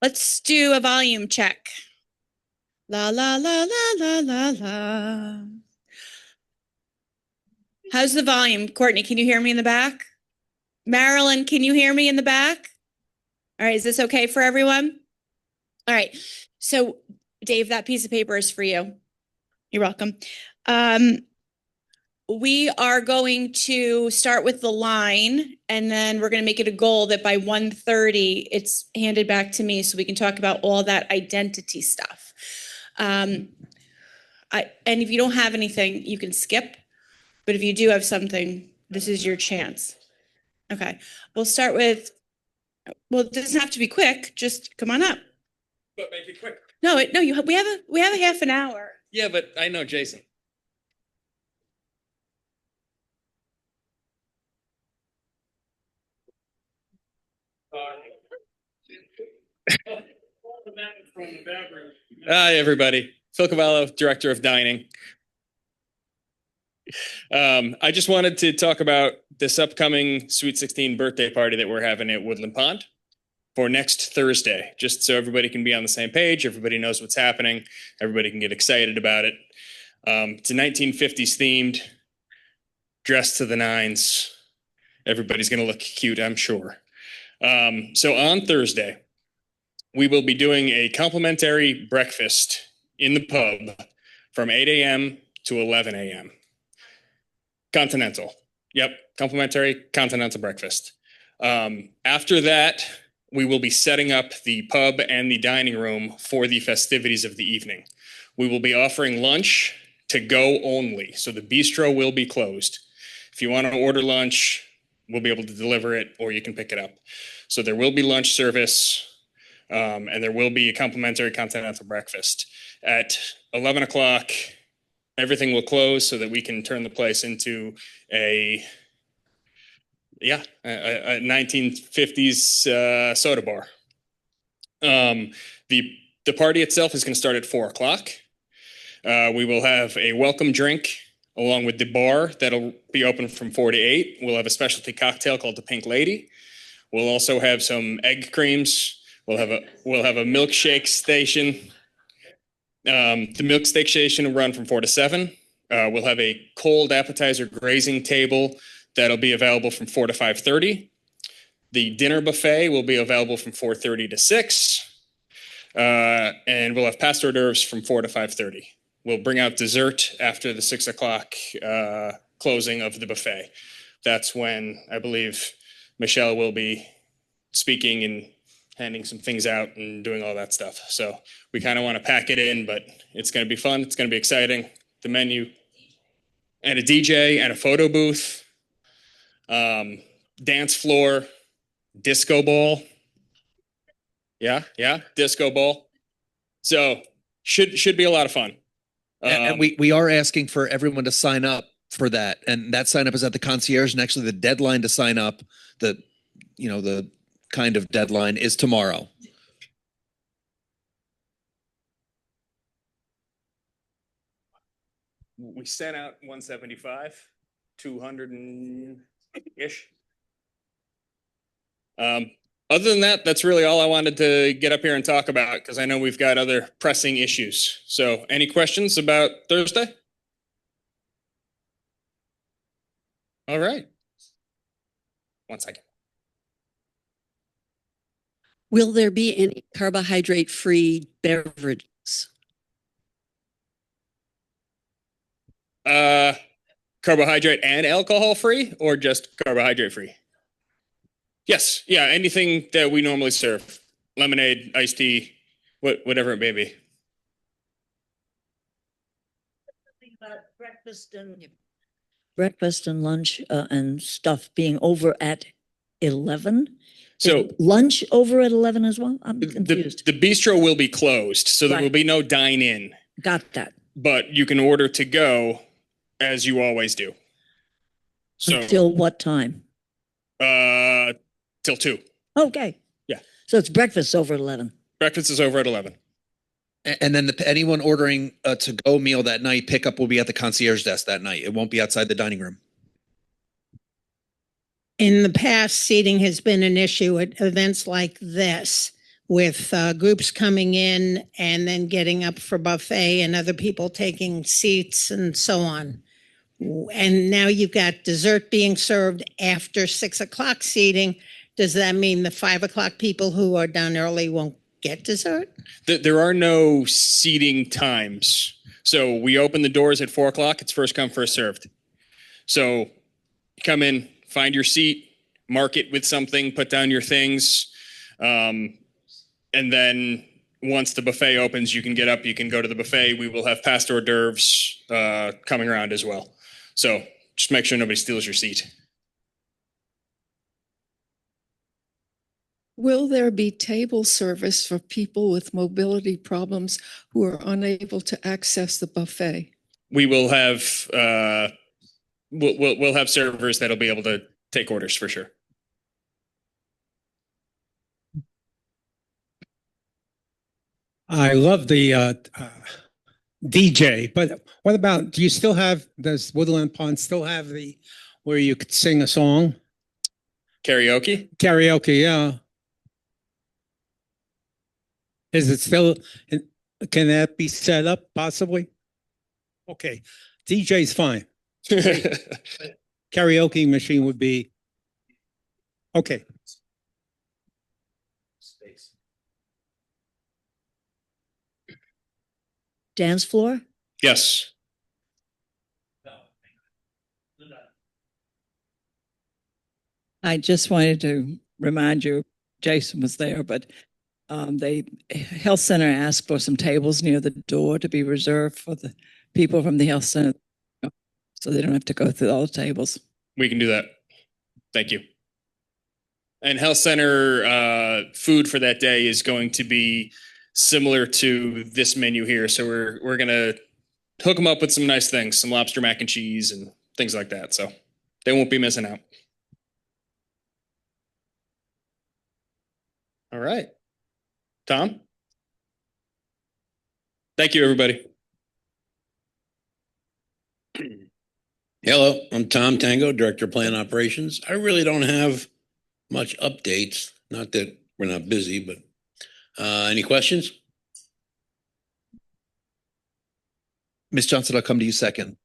Let's do a volume check. La la la la la la la. How's the volume? Courtney, can you hear me in the back? Marilyn, can you hear me in the back? All right, is this okay for everyone? All right, so Dave, that piece of paper is for you. You're welcome. We are going to start with the line, and then we're going to make it a goal that by 1:30 it's handed back to me so we can talk about all that identity stuff. And if you don't have anything, you can skip. But if you do have something, this is your chance. Okay, we'll start with, well, it doesn't have to be quick. Just come on up. But make it quick. No, we have a half an hour. Yeah, but I know Jason. Hi, everybody. Phil Cavallo, Director of Dining. I just wanted to talk about this upcoming Sweet 16 birthday party that we're having at Woodland Pond for next Thursday, just so everybody can be on the same page, everybody knows what's happening, everybody can get excited about it. It's a 1950s themed, dressed to the nines. Everybody's going to look cute, I'm sure. So on Thursday, we will be doing a complimentary breakfast in the pub from 8 a.m. to 11 a.m. Continental. Yep, complimentary continental breakfast. After that, we will be setting up the pub and the dining room for the festivities of the evening. We will be offering lunch to go only, so the bistro will be closed. If you want to order lunch, we'll be able to deliver it, or you can pick it up. So there will be lunch service, and there will be a complimentary continental breakfast. At 11 o'clock, everything will close so that we can turn the place into a 1950s soda bar. The party itself is going to start at 4 o'clock. We will have a welcome drink along with the bar that'll be open from 4 to 8. We'll have a specialty cocktail called the Pink Lady. We'll also have some egg creams. We'll have a milkshake station. The milkshake station will run from 4 to 7. We'll have a cold appetizer grazing table that'll be available from 4 to 5:30. The dinner buffet will be available from 4:30 to 6. And we'll have past hors d'oeuvres from 4 to 5:30. We'll bring out dessert after the 6 o'clock closing of the buffet. That's when I believe Michelle will be speaking and handing some things out and doing all that stuff. So we kind of want to pack it in, but it's going to be fun. It's going to be exciting. The menu and a DJ and a photo booth, dance floor, disco ball. Yeah, disco ball. So should be a lot of fun. And we are asking for everyone to sign up for that, and that sign up is at the concierge. And actually, the deadline to sign up, the kind of deadline is tomorrow. We sent out 175, 200-ish. Other than that, that's really all I wanted to get up here and talk about, because I know we've got other pressing issues. So any questions about Thursday? All right. 1 second. Will there be any carbohydrate-free beverages? Carbohydrate and alcohol free, or just carbohydrate free? Yes. Yeah. Anything that we normally serve. Lemonade, iced tea, whatever it may be. About breakfast and lunch and stuff being over at 11. So lunch over at 11 as well? I'm confused. The bistro will be closed, so there will be no dine-in. Got that. But you can order to go as you always do. So until what time? Till 2. Okay. Yeah. So it's breakfast over at 11. Breakfast is over at 11. And then anyone ordering a to-go meal that night, pickup will be at the concierge desk that night. It won't be outside the dining room. In the past, seating has been an issue at events like this. with groups coming in and then getting up for buffet and other people taking seats and so on. And now you've got dessert being served after 6 o'clock seating. Does that mean the 5 o'clock people who are done early won't get dessert? There are no seating times. So we open the doors at 4 o'clock. It's first come, first served. So come in, find your seat, mark it with something, put down your things. And then once the buffet opens, you can get up, you can go to the buffet. We will have past hors d'oeuvres coming around as well. So just make sure nobody steals your seat. Will there be table service for people with mobility problems who are unable to access the buffet? We will have we'll have servers that'll be able to take orders for sure. I love the DJ, but what about, do you still have, does Woodland Pond still have where you could sing a song? Karaoke? Karaoke, yeah. Is it still, can that be set up possibly? Okay, DJ's fine. Karaoke machine would be, okay. Dance floor? Yes. I just wanted to remind you, Jason was there, but the health center asked for some tables near the door to be reserved for the people from the health center, so they don't have to go through all the tables. We can do that. Thank you. And health center food for that day is going to be similar to this menu here. So we're gonna hook them up with some nice things, some lobster mac and cheese and things like that. So they won't be missing out. All right. Tom? Thank you, everybody. Hello, I'm Tom Tango, Director of Plant Operations. I really don't have much updates. Not that we're not busy, but any questions? Ms. Johnson, I'll come to you second.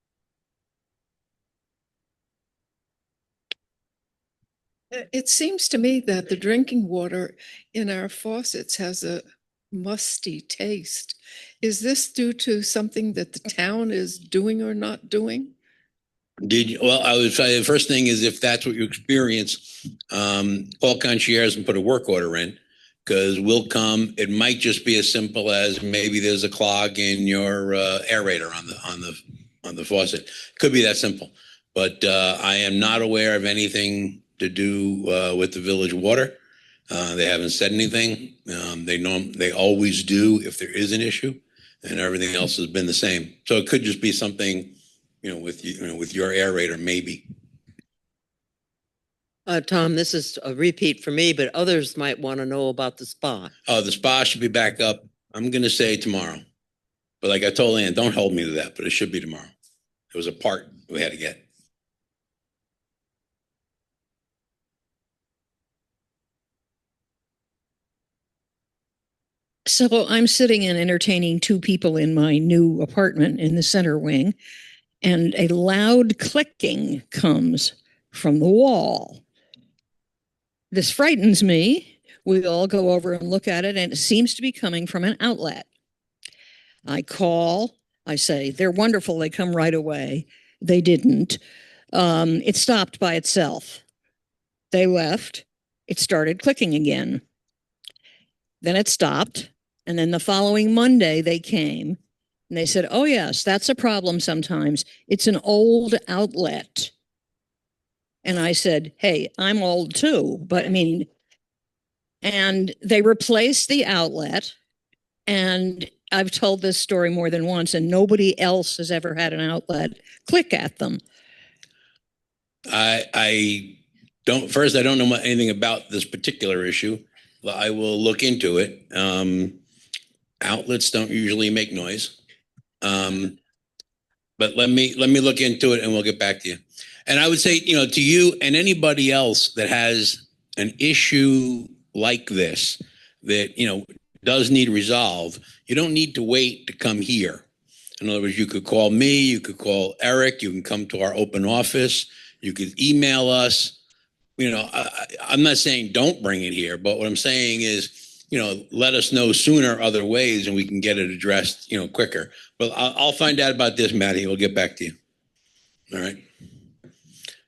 It seems to me that the drinking water in our faucets has a musty taste. Is this due to something that the town is doing or not doing? Well, I would say the first thing is if that's what you experience, call concierge and put a work order in, because we'll come. It might just be as simple as maybe there's a clog in your aerator on the faucet. Could be that simple, but I am not aware of anything to do with the village water. They haven't said anything. They always do if there is an issue, and everything else has been the same. So it could just be something, with your aerator, maybe. Tom, this is a repeat for me, but others might want to know about the spa. Oh, the spa should be back up. I'm going to say tomorrow, but like I told Ann, don't hold me to that. But it should be tomorrow. It was a part we had to get. So I'm sitting and entertaining two people in my new apartment in the center wing, and a loud clicking comes from the wall. This frightens me. We all go over and look at it, and it seems to be coming from an outlet. I call, I say, they're wonderful, they come right away. They didn't. It stopped by itself. They left. It started clicking again. Then it stopped. And then the following Monday, they came and they said, oh, yes, that's a problem sometimes. It's an old outlet. And I said, hey, I'm old too. But I mean, and they replaced the outlet. And I've told this story more than once, and nobody else has ever had an outlet click at them. I don't know anything about this particular issue. I will look into it. Outlets don't usually make noise. But let me look into it and we'll get back to you. And I would say, to you and anybody else that has an issue like this, that, does need resolved, you don't need to wait to come here. In other words, you could call me, you could call Eric, you can come to our open office, you could email us. I'm not saying don't bring it here, but what I'm saying is, let us know sooner other ways and we can get it addressed, quicker. But I'll find out about this, Matty. We'll get back to you. All right.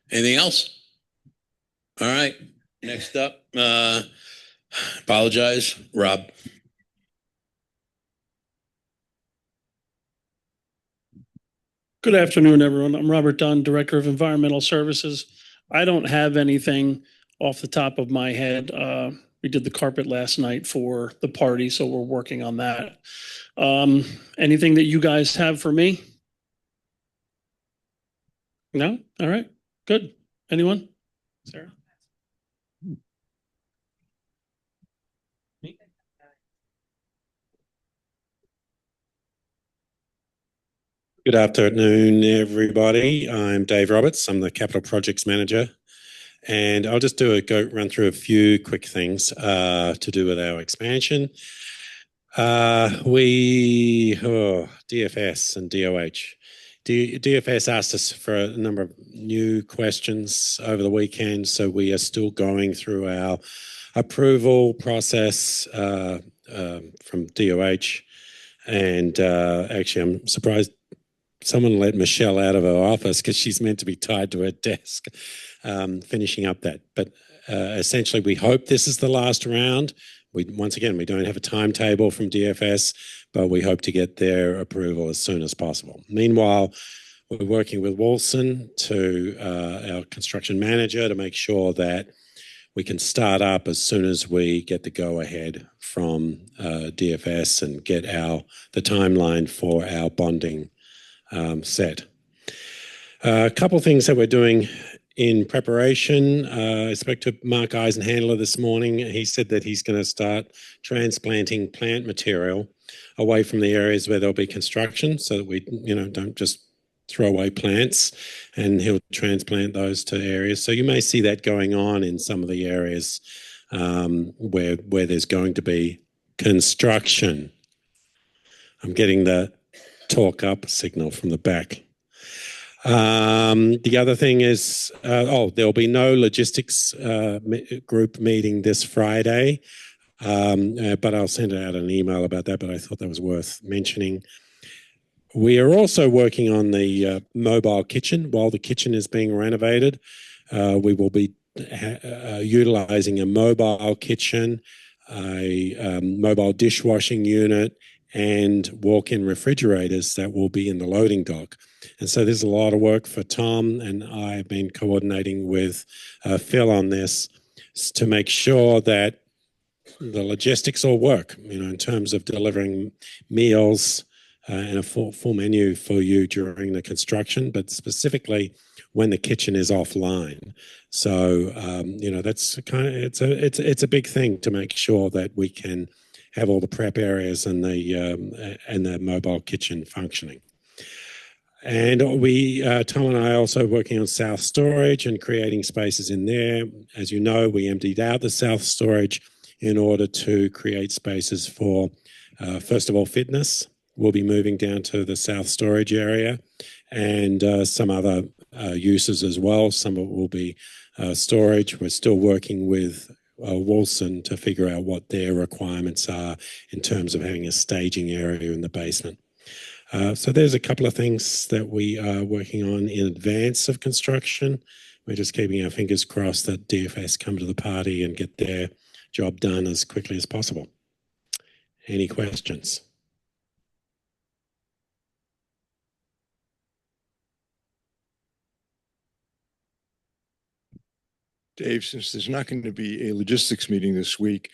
Anything else? All right. Next up, apologize, Rob. Good afternoon, everyone. I'm Robert Dunn, Director of Environmental Services. I don't have anything off the top of my head. We did the carpet last night for the party, so we're working on that. Anything that you guys have for me? No? All right. Good. Anyone? Sarah? Good afternoon, everybody. I'm Dave Roberts. I'm the Capital Projects Manager. And I'll just run through a few quick things to do with our expansion. DFS and DOH. DFS asked us for a number of new questions over the weekend, so we are still going through our approval process from DOH. And actually, I'm surprised someone let Michelle out of her office because she's meant to be tied to her desk finishing up that. But essentially, we hope this is the last round. Once again, we don't have a timetable from DFS, but we hope to get their approval as soon as possible. Meanwhile, we're working with Wilson, our construction manager, to make sure that we can start up as soon as we get the go-ahead from DFS and get the timeline for our bonding set. A couple of things that we're doing in preparation. I spoke to Mark Eisenhandler this morning. He said that he's going to start transplanting plant material away from the areas where there'll be construction so that we, don't just throw away plants, and he'll transplant those to areas. So you may see that going on in some of the areas where there's going to be construction. I'm getting the talk up signal from the back. The other thing is, there'll be no logistics group meeting this Friday, but I'll send out an email about that, but I thought that was worth mentioning. We are also working on the mobile kitchen. While the kitchen is being renovated, we will be utilizing a mobile kitchen, a mobile dishwashing unit, and walk-in refrigerators that will be in the loading dock. And so there's a lot of work for Tom, and I've been coordinating with Phil on this to make sure that the logistics all work, in terms of delivering meals and a full menu for you during the construction, but specifically when the kitchen is offline. So, that's it's a big thing to make sure that we can have all the prep areas and the mobile kitchen functioning. And Tom and I are also working on South Storage and creating spaces in there. As you know, we emptied out the South Storage in order to create spaces for, first of all, fitness. We'll be moving down to the South Storage area and some other uses as well. Some of it will be storage. We're still working with Wilson to figure out what their requirements are in terms of having a staging area in the basement. So there's a couple of things that we are working on in advance of construction. We're just keeping our fingers crossed that DFS come to the party and get their job done as quickly as possible. Any questions? Dave, since there's not going to be a logistics meeting this week,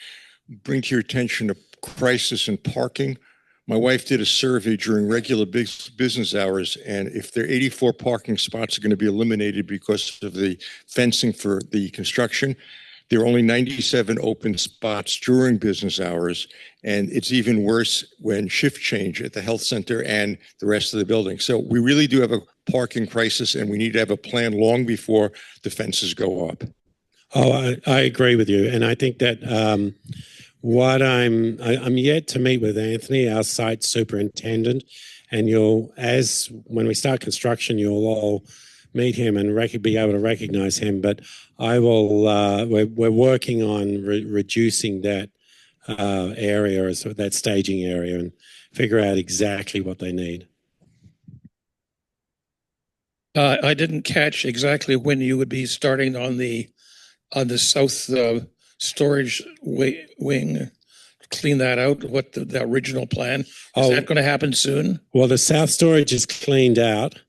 bring to your attention a crisis in parking. My wife did a survey during regular business hours, and if there are 84 parking spots are going to be eliminated because of the fencing for the construction, there are only 97 open spots during business hours, and it's even worse when shift change at the health center and the rest of the building. So we really do have a parking crisis, and we need to have a plan long before the fences go up. Oh, I agree with you. And I think that I'm yet to meet with Anthony, our site superintendent, and when we start construction, you'll all meet him and be able to recognize him. But I will. We're working on reducing that area, so that staging area, and figure out exactly what they need. I didn't catch exactly when you would be starting on the south storage wing. Clean that out. What the original plan is that going to happen soon? Well, the south storage is cleaned out,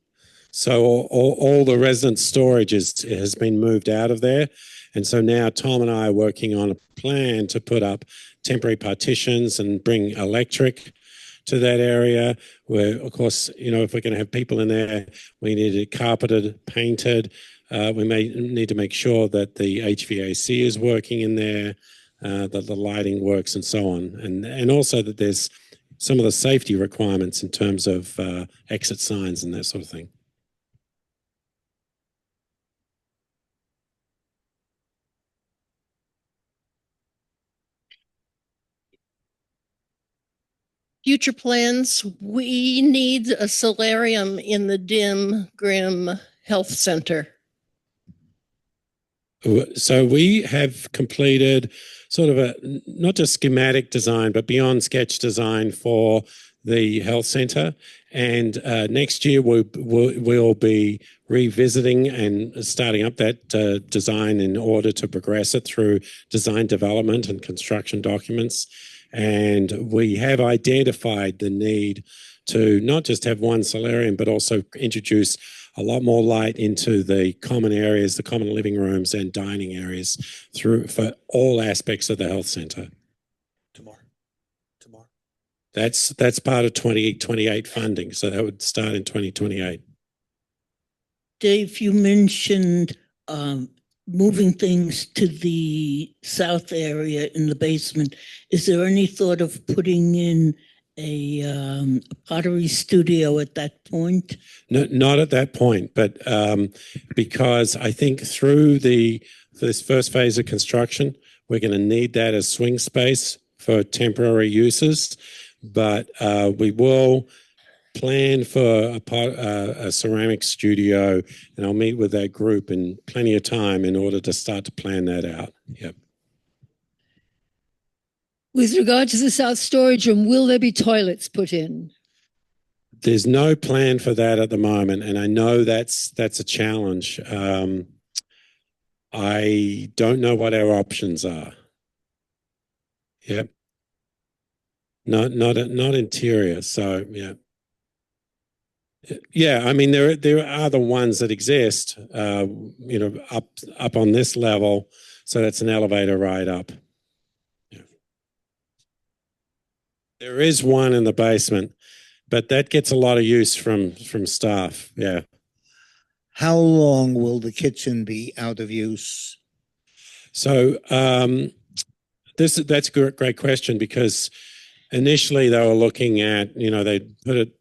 so all the resident storage has been moved out of there, and so now Tom and I are working on a plan to put up temporary partitions and bring electric to that area. Where, of course, if we're going to have people in there, we need it carpeted, painted. We may need to make sure that the HVAC is working in there, that the lighting works, and so on, and also that there's some of the safety requirements in terms of exit signs and that sort of thing. Future plans, we need a solarium in the Dim Grim Health Center. So we have completed sort of not just schematic design, but beyond sketch design for the health center. And next year we'll be revisiting and starting up that design in order to progress it through design development and construction documents. And we have identified the need to not just have one solarium, but also introduce a lot more light into the common areas, the common living rooms and dining areas for all aspects of the health center. Tomorrow. That's part of 2028 funding. So that would start in 2028. Dave, you mentioned moving things to the south area in the basement. Is there any thought of putting in a pottery studio at that point? No, not at that point, but because I think through this first phase of construction, we're going to need that as swing space for temporary uses. But we will plan for a ceramic studio, and I'll meet with that group in plenty of time in order to start to plan that out. Yep. With regard to the south storage room, will there be toilets put in? There's no plan for that at the moment, and I know that's a challenge. I don't know what our options are. Yep. Not interior. So yeah. Yeah, I mean there are the ones that exist, up on this level. So that's an elevator ride up. Yeah. There is one in the basement, but that gets a lot of use from staff. Yeah. How long will the kitchen be out of use? So that's a great question, because initially they were looking at, they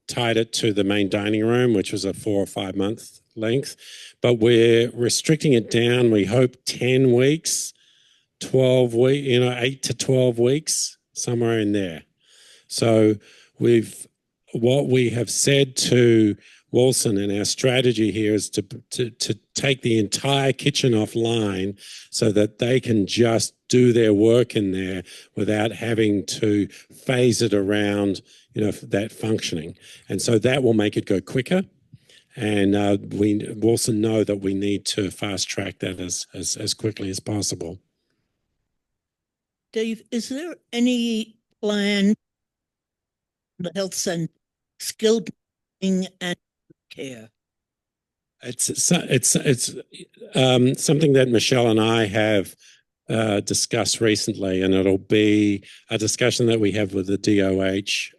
tied it to the main dining room, which was a 4 or 5 month length, but we're restricting it down. We hope 10 weeks, 12 weeks, 8 to 12 weeks, somewhere in there. So what we have said to Wolson, and our strategy here is to take the entire kitchen offline so that they can just do their work in there without having to phase it around, that functioning. And so that will make it go quicker. And we also know that we need to fast track that as quickly as possible. Dave, is there any plan the health center skilled nursing and care? It's something that Michelle and I have discussed recently, and it'll be a discussion that we have with the DOH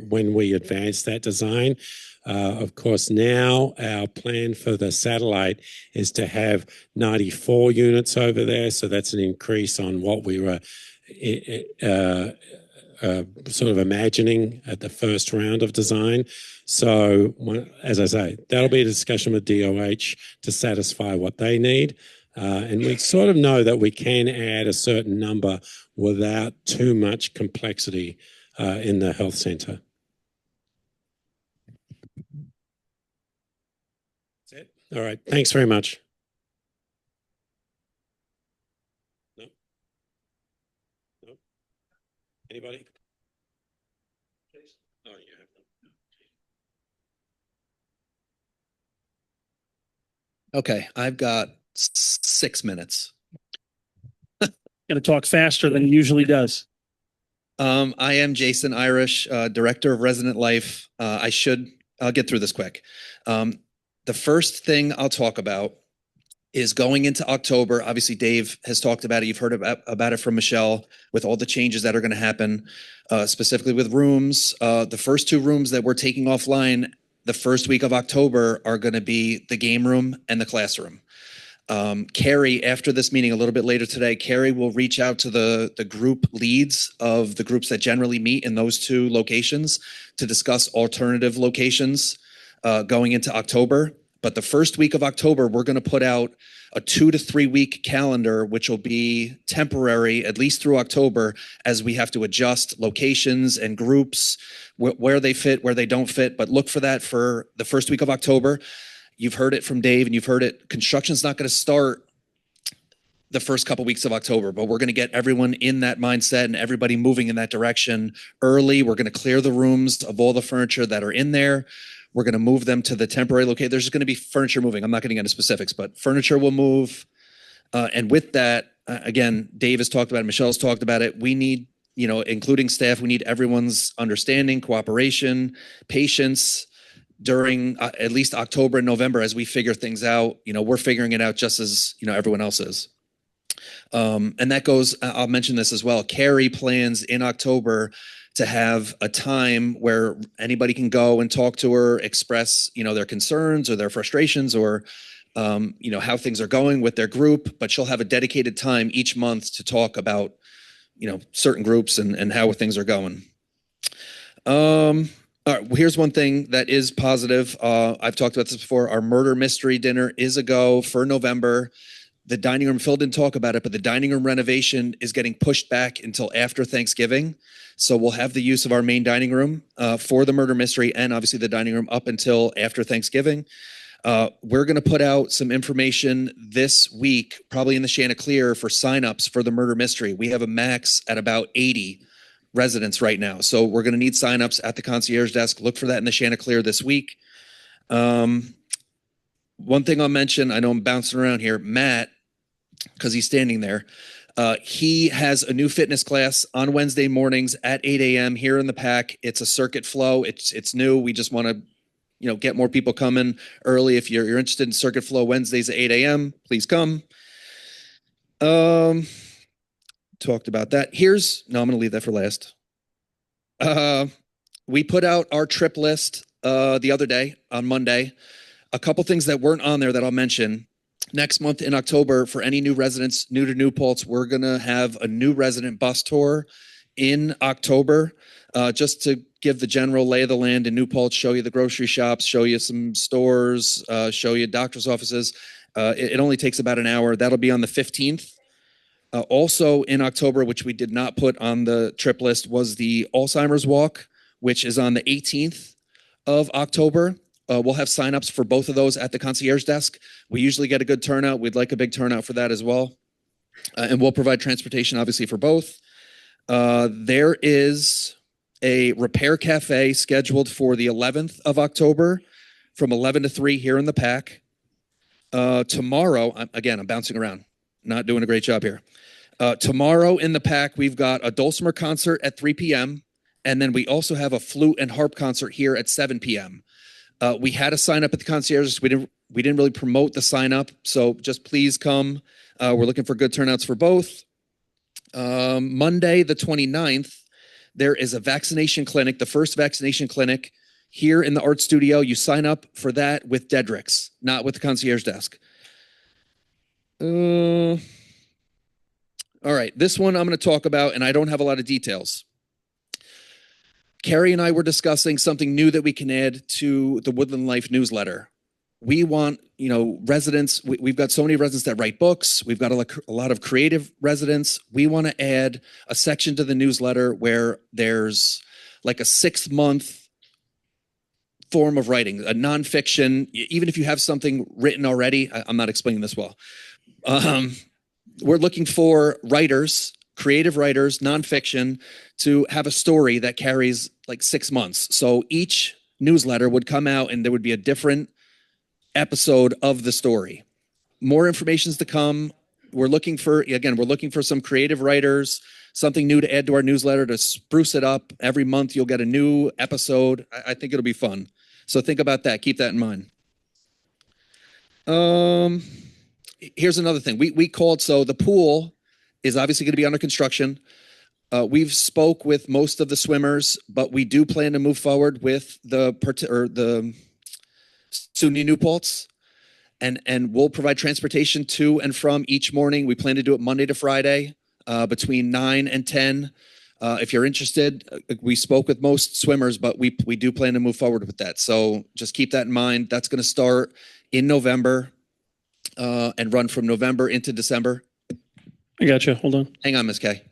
when we advance that design. Of course, now our plan for the satellite is to have 94 units over there, so that's an increase on what we were sort of imagining at the first round of design. So, as I say, that'll be a discussion with DOH to satisfy what they need. And we sort of know that we can add a certain number without too much complexity in the health centre. That's it. All right. Thanks very much. No? No? Anybody? Oh, you have them. Okay, I've got 6 minutes. Going to talk faster than he usually does. I am Jason Irish, Director of Resident Life. I'll get through this quick. The first thing I'll talk about is going into October. Obviously, Dave has talked about it. You've heard about it from Michelle with all the changes that are going to happen, specifically with rooms. The first 2 rooms that we're taking offline the first week of October are going to be the game room and the classroom. Carrie, after this meeting a little bit later today, Carrie will reach out to the group leads of the groups that generally meet in those 2 locations to discuss alternative locations going into October. But the first week of October, we're going to put out a 2 to 3 week calendar, which will be temporary, at least through October, as we have to adjust locations and groups, where they fit, where they don't fit. But look for that for the first week of October. You've heard it from Dave and you've heard it. Construction's not going to start the first couple weeks of October, but we're going to get everyone in that mindset and everybody moving in that direction early. We're going to clear the rooms of all the furniture that are in there. We're going to move them to the temporary location. There's going to be furniture moving. I'm not going to get into specifics, but furniture will move. And with that, again, Dave has talked about it, Michelle's talked about it. We need, including staff, we need everyone's understanding, cooperation, patience during at least October and November as we figure things out. We're figuring it out just as, everyone else is. And that goes, I'll mention this as well. Carrie plans in October to have a time where anybody can go and talk to her, express, their concerns or their frustrations or, how things are going with their group, but she'll have a dedicated time each month to talk about, certain groups and how things are going. All right, well, here's one thing that is positive. I've talked about this before. Our murder mystery dinner is a go for November. The dining room, Phil didn't talk about it, but the dining room renovation is getting pushed back until after Thanksgiving. So we'll have the use of our main dining room for the murder mystery and obviously the dining room up until after Thanksgiving. We're going to put out some information this week, probably in the Chanticleer for signups for the murder mystery. We have a max at about 80 residents right now. So we're going to need signups at the concierge desk. Look for that in the Chanticleer this week. One thing I'll mention, I know I'm bouncing around here, Matt, because he's standing there. He has a new fitness class on Wednesday mornings at 8 a.m. here in the PAC. It's a circuit flow. It's new. We just want to, get more people coming early. If you're interested in circuit flow Wednesdays at 8 a.m., please come. Talked about that. I'm going to leave that for last. We put out our trip list the other day on Monday. A couple things that weren't on there that I'll mention. Next month in October, for any new residents new to New Paltz, we're going to have a new resident bus tour in October, just to give the general lay of the land in New Paltz, show you the grocery shops, show you some stores, show you doctor's offices. It only takes about an hour. That'll be on the 15th. Also in October, which we did not put on the trip list, was the Alzheimer's Walk, which is on the 18th of October. We'll have signups for both of those at the concierge desk. We usually get a good turnout. We'd like a big turnout for that as well. And we'll provide transportation, obviously, for both. There is a repair cafe scheduled for the 11th of October from 11 to 3 here in the PAC. Tomorrow, I'm bouncing around, not doing a great job here. Tomorrow in the PAC, we've got a Dulcimer concert at 3 p.m. And then we also have a flute and harp concert here at 7 p.m. We had a sign up at the concierge. We didn't really promote the sign up. So just please come. We're looking for good turnouts for both. Monday, the 29th, there is a vaccination clinic, the first vaccination clinic here in the art studio. You sign up for that with Dedricks, not with the concierge desk. All right, this one I'm going to talk about, and I don't have a lot of details. Carrie and I were discussing something new that we can add to the Woodland Life newsletter. we want, residents, we've got so many residents that write books. We've got a lot of creative residents. We want to add a section to the newsletter where there's like a 6-month form of writing, a nonfiction, even if you have something written already. I'm not explaining this well. We're looking for writers, creative writers, nonfiction, to have a story that carries like 6 months. So each newsletter would come out and there would be a different episode of the story. More information's to come. We're looking for some creative writers, something new to add to our newsletter to spruce it up. Every month you'll get a new episode. I think it'll be fun. So think about that. Keep that in mind. Here's another thing. We called, so the pool is obviously going to be under construction. We've spoke with most of the swimmers, but we do plan to move forward with the SUNY New Paltz, and we'll provide transportation to and from each morning. We plan to do it Monday to Friday between 9 and 10. If you're interested, we spoke with most swimmers, but we do plan to move forward with that. So just keep that in mind. That's going to start in November and run from November into December. I got you. Hold on. Hang on, Ms. Kay.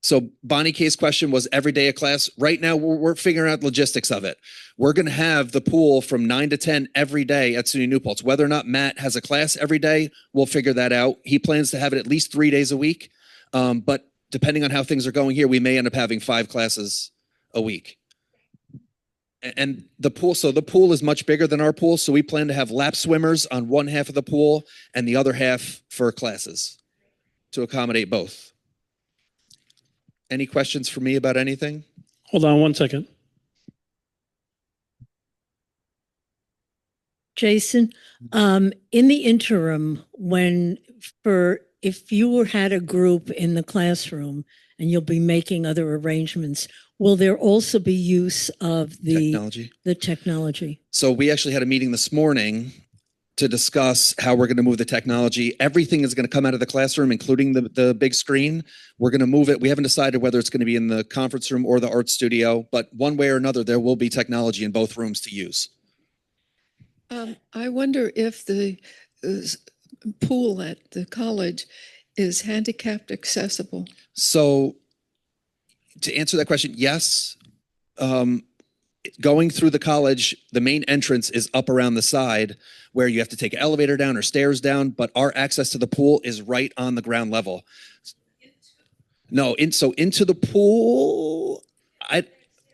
So Bonnie K's question was every day of class. Right now, we're figuring out logistics of it. We're going to have the pool from 9 to 10 every day at SUNY New Paltz. Whether or not Matt has a class every day, we'll figure that out. He plans to have it at least 3 days a week. But depending on how things are going here, we may end up having 5 classes a week. And the pool is much bigger than our pool. So we plan to have lap swimmers on one half of the pool and the other half for classes to accommodate both. Any questions for me about anything? Hold on 1 second. Jason, in the interim, if you had a group in the classroom and you'll be making other arrangements, will there also be use of the technology? So we actually had a meeting this morning to discuss how we're going to move the technology. Everything is going to come out of the classroom, including the big screen. We're going to move it. We haven't decided whether it's going to be in the conference room or the art studio, but one way or another, there will be technology in both rooms to use. I wonder if the pool at the college is handicapped accessible. So to answer that question, yes. Going through the college, the main entrance is up around the side where you have to take an elevator down or stairs down, but our access to the pool is right on the ground level. No, into the pool,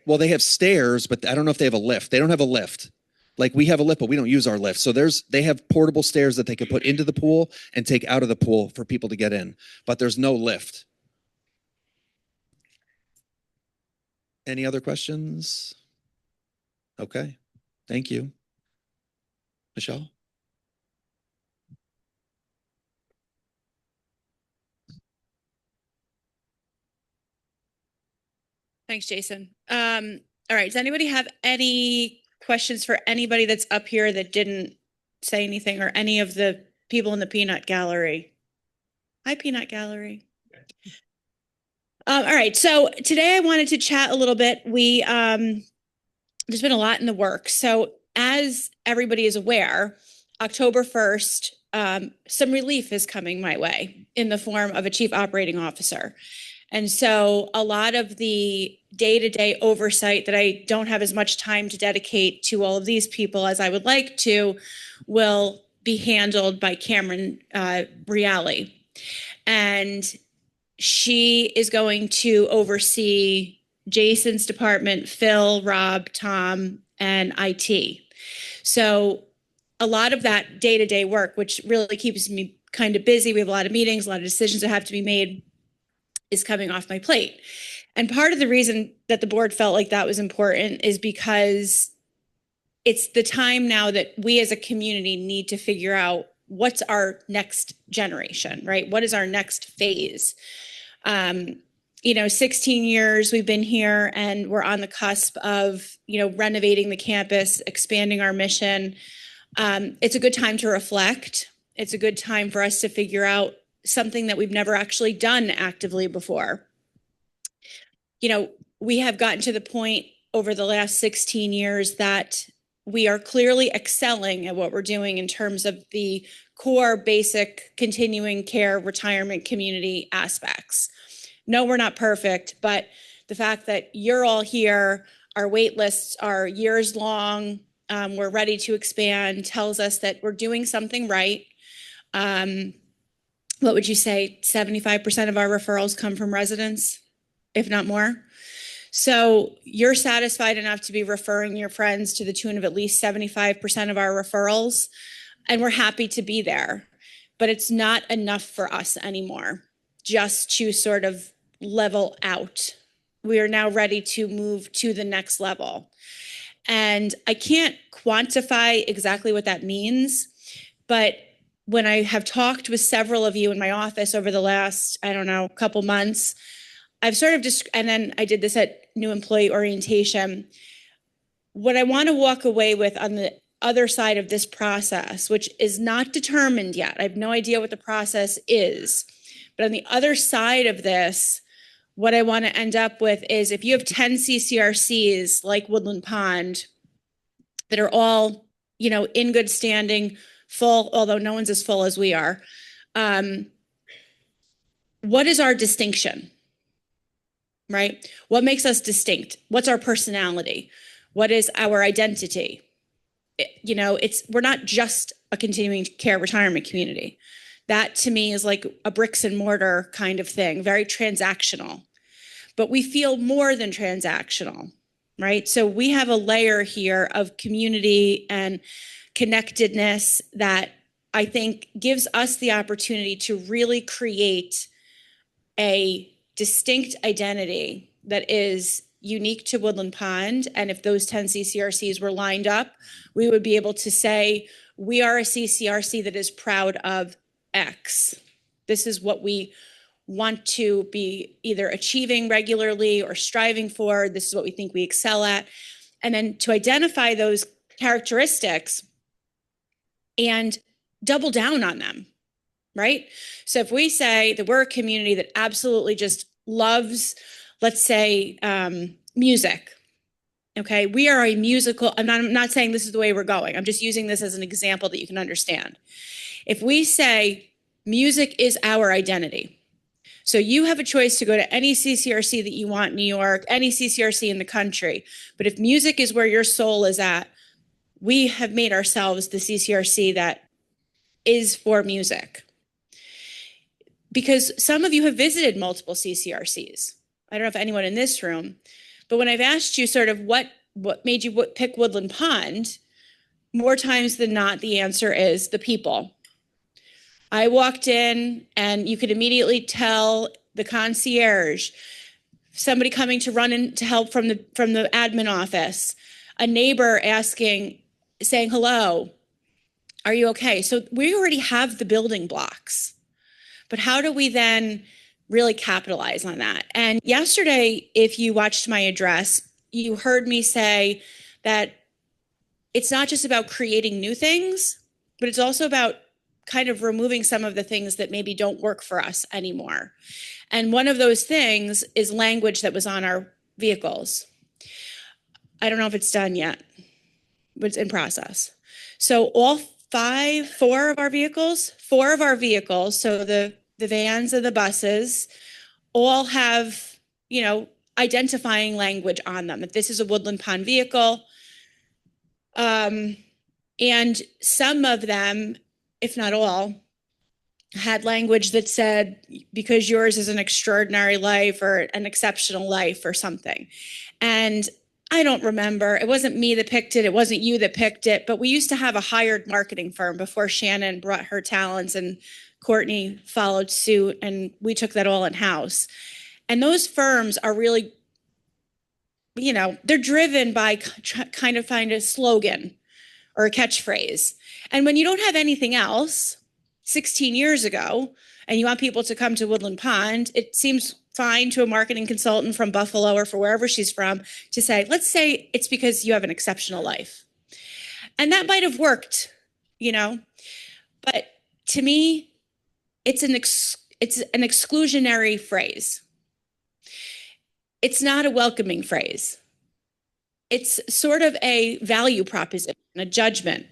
they have stairs, but I don't know if they have a lift. They don't have a lift. Like we have a lift, but we don't use our lift. So they have portable stairs that they could put into the pool and take out of the pool for people to get in, but there's no lift. Any other questions? Okay, thank you. Michelle? Thanks, Jason. All right, does anybody have any questions for anybody that's up here that didn't say anything, or any of the people in the peanut gallery? Hi, peanut gallery. All right, so today I wanted to chat a little bit. There's been a lot in the works. So as everybody is aware, October 1st, some relief is coming my way in the form of a chief operating officer. And so a lot of the day-to-day oversight that I don't have as much time to dedicate to all of these people as I would like to will be handled by Cameron Reale. And she is going to oversee Jason's department, Phil, Rob, Tom, and IT. So a lot of that day-to-day work, which really keeps me kind of busy, we have a lot of meetings, a lot of decisions that have to be made, is coming off my plate. And part of the reason that the board felt like that was important is because it's the time now that we as a community need to figure out what's our next generation, right? What is our next phase? 16 years we've been here, and we're on the cusp of, renovating the campus, expanding our mission. It's a good time to reflect. It's a good time for us to figure out something that we've never actually done actively before. We have gotten to the point over the last 16 years that we are clearly excelling at what we're doing in terms of the core basic continuing care retirement community aspects. No, we're not perfect, but the fact that you're all here, our wait lists are years long, we're ready to expand, tells us that we're doing something right. What would you say, 75% of our referrals come from residents, if not more? So you're satisfied enough to be referring your friends to the tune of at least 75% of our referrals, and we're happy to be there. But it's not enough for us anymore, just to sort of level out. We are now ready to move to the next level. And I can't quantify exactly what that means, but when I have talked with several of you in my office over the last, I don't know, couple months, I've sort of just, and then I did this at new employee orientation. What I want to walk away with on the other side of this process, which is not determined yet, I have no idea what the process is, but on the other side of this, what I want to end up with is if you have 10 CCRCs like Woodland Pond that are all, you know, in good standing, full, although no one's as full as we are, what is our distinction, right? What makes us distinct? What's our personality? What is our identity? You know, we're not just a continuing care retirement community. That to me is like a bricks and mortar kind of thing, very transactional. But we feel more than transactional, right? So we have a layer here of community and connectedness that I think gives us the opportunity to really create a distinct identity that is unique to Woodland Pond. And if those 10 CCRCs were lined up, we would be able to say, we are a CCRC that is proud of X. This is what we want to be either achieving regularly or striving for. This is what we think we excel at. And then to identify those characteristics and double down on them, right? So if we say that we're a community that absolutely just loves, let's say, music, okay? We are a musical, I'm not saying this is the way we're going. I'm just using this as an example that you can understand. If we say music is our identity, so you have a choice to go to any CCRC that you want in New York, any CCRC in the country, but if music is where your soul is at, we have made ourselves the CCRC that is for music. Because some of you have visited multiple CCRCs. I don't know if anyone in this room, but when I've asked you sort of what made you pick Woodland Pond, more times than not, the answer is the people. I walked in and you could immediately tell the concierge, somebody coming to run in to help from the admin office, a neighbor saying hello, are you okay? So we already have the building blocks, but how do we then really capitalize on that? And yesterday, if you watched my address, you heard me say that it's not just about creating new things, but it's also about kind of removing some of the things that maybe don't work for us anymore. And one of those things is language that was on our vehicles. I don't know if it's done yet, but it's in process. So all four of our vehicles, so the vans and the buses all have, you know, identifying language on them, that this is a Woodland Pond vehicle. And some of them, if not all, had language that said, because yours is an extraordinary life or an exceptional life or something. And I don't remember, it wasn't me that picked it, it wasn't you that picked it, but we used to have a hired marketing firm before Shannon brought her talents and Courtney followed suit, and we took that all in-house. And those firms are really, you know, they're driven by kind of find a slogan or a catchphrase. And when you don't have anything else 16 years ago, and you want people to come to Woodland Pond, it seems fine to a marketing consultant from Buffalo or for wherever she's from to say, let's say it's because you have an exceptional life. And that might have worked, you know, but to me, it's an exclusionary phrase. It's not a welcoming phrase. it's sort of a value proposition, a judgment.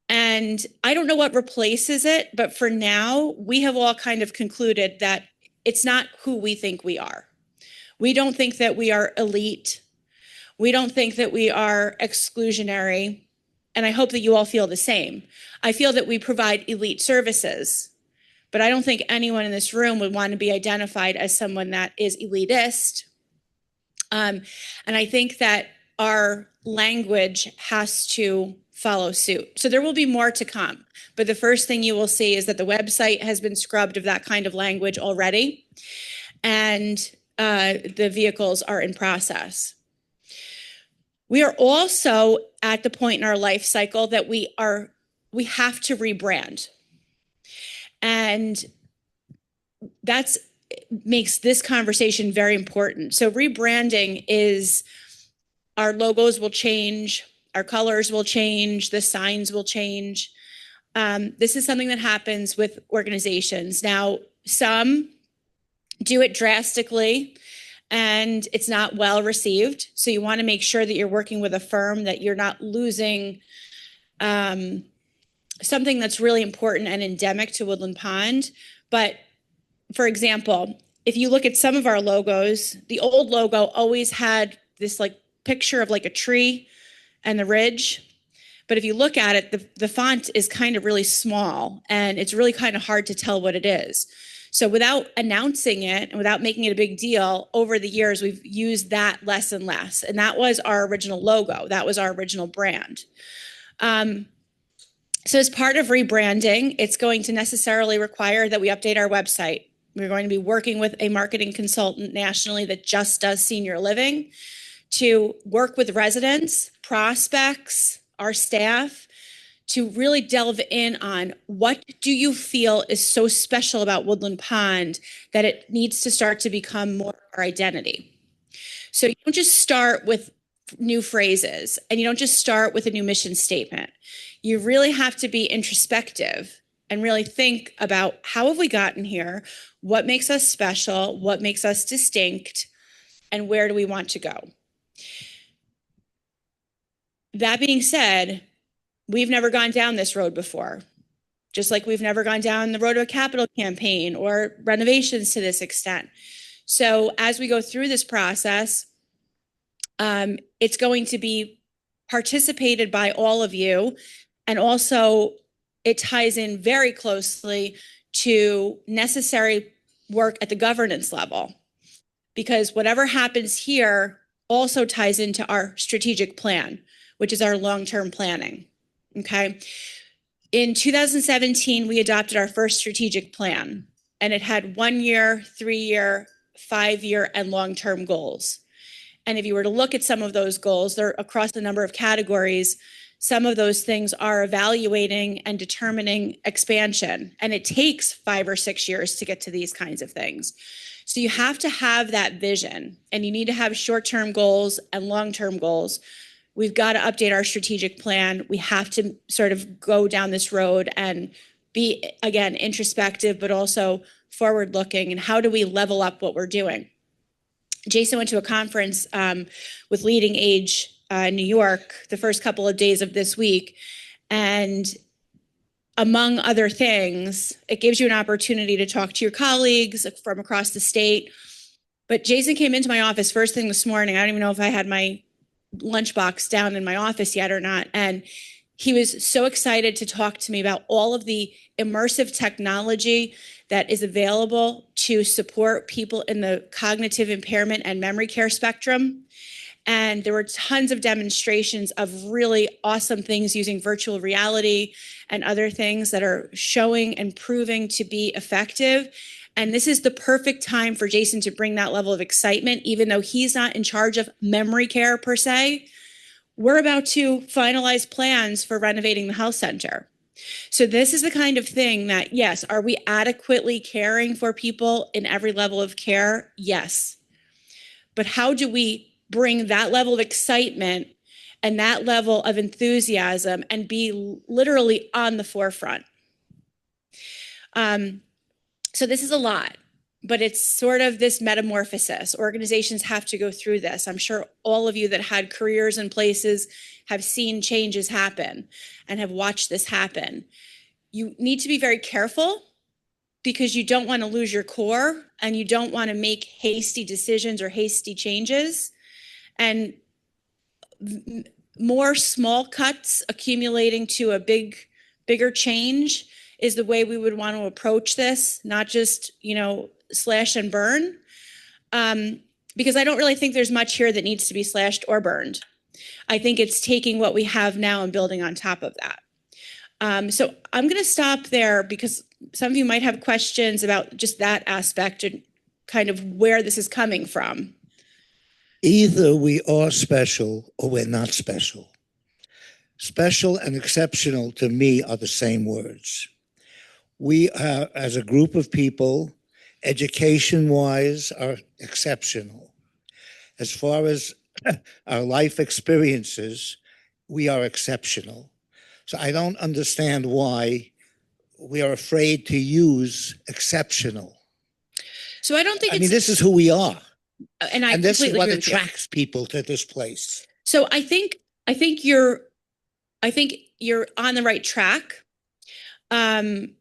And I don't know what replaces it, but for now, we have all kind of concluded that it's not who we think we are. We don't think that we are elite. We don't think that we are exclusionary. And I hope that you all feel the same. I feel that we provide elite services, but I don't think anyone in this room would want to be identified as someone that is elitist. And I think that our language has to follow suit. So there will be more to come. But the first thing you will see is that the website has been scrubbed of that kind of language already. And the vehicles are in process. We are also at the point in our life cycle that we have to rebrand. And that's makes this conversation very important. So rebranding is our logos will change, our colors will change, the signs will change. This is something that happens with organizations. Now, some do it drastically and it's not well received. So you want to make sure that you're working with a firm, that you're not losing something that's really important and endemic to Woodland Pond. But for example, if you look at some of our logos, the old logo always had this like picture of like a tree and the ridge. But if you look at it, the font is kind of really small and it's really kind of hard to tell what it is. So without announcing it and without making it a big deal, over the years, we've used that less and less. And that was our original logo. That was our original brand. So as part of rebranding, it's going to necessarily require that we update our website. We're going to be working with a marketing consultant nationally that just does senior living to work with residents, prospects, our staff, to really delve in on what do you feel is so special about Woodland Pond that it needs to start to become more our identity. So you don't just start with new phrases and you don't just start with a new mission statement. You really have to be introspective and really think about how have we gotten here, what makes us special, what makes us distinct, and where do we want to go? That being said, we've never gone down this road before, just like we've never gone down the road of a capital campaign or renovations to this extent. So as we go through this process, it's going to be participated by all of you. And also it ties in very closely to necessary work at the governance level, because whatever happens here also ties into our strategic plan, which is our long-term planning. Okay. In 2017, we adopted our first strategic plan, and it had 1 year, 3 year, 5 year, and long-term goals. And if you were to look at some of those goals, they're across a number of categories. Some of those things are evaluating and determining expansion, and it takes 5 or 6 years to get to these kinds of things. So you have to have that vision, and you need to have short-term goals and long-term goals. We've got to update our strategic plan. We have to sort of go down this road and be, again, introspective, but also forward-looking. And how do we level up what we're doing? Jason went to a conference with Leading Age in New York the first couple of days of this week. And among other things, it gives you an opportunity to talk to your colleagues from across the state. But Jason came into my office first thing this morning. I don't even know if I had my lunchbox down in my office yet or not. And he was so excited to talk to me about all of the immersive technology that is available to support people in the cognitive impairment and memory care spectrum. And there were tons of demonstrations of really awesome things using virtual reality and other things that are showing and proving to be effective. And this is the perfect time for Jason to bring that level of excitement, even though he's not in charge of memory care per se. We're about to finalize plans for renovating the health center. So this is the kind of thing that, yes, are we adequately caring for people in every level of care? Yes. But how do we bring that level of excitement and that level of enthusiasm and be literally on the forefront? So this is a lot. but it's sort of this metamorphosis. Organizations have to go through this. I'm sure all of you that had careers in places have seen changes happen and have watched this happen. You need to be very careful because you don't want to lose your core and you don't want to make hasty decisions or hasty changes. And more small cuts accumulating to a bigger change is the way we would want to approach this, not just, slash and burn. Because I don't really think there's much here that needs to be slashed or burned. I think it's taking what we have now and building on top of that. So I'm going to stop there because some of you might have questions about just that aspect and kind of where this is coming from. Either we are special or we're not special. Special and exceptional to me are the same words. We are, as a group of people, education-wise, are exceptional. As far as our life experiences, we are exceptional. So I don't understand why we are afraid to use exceptional. So I don't think this is who we are. And this is completely what agree with you. attracts people to this place. So I think you're on the right track. And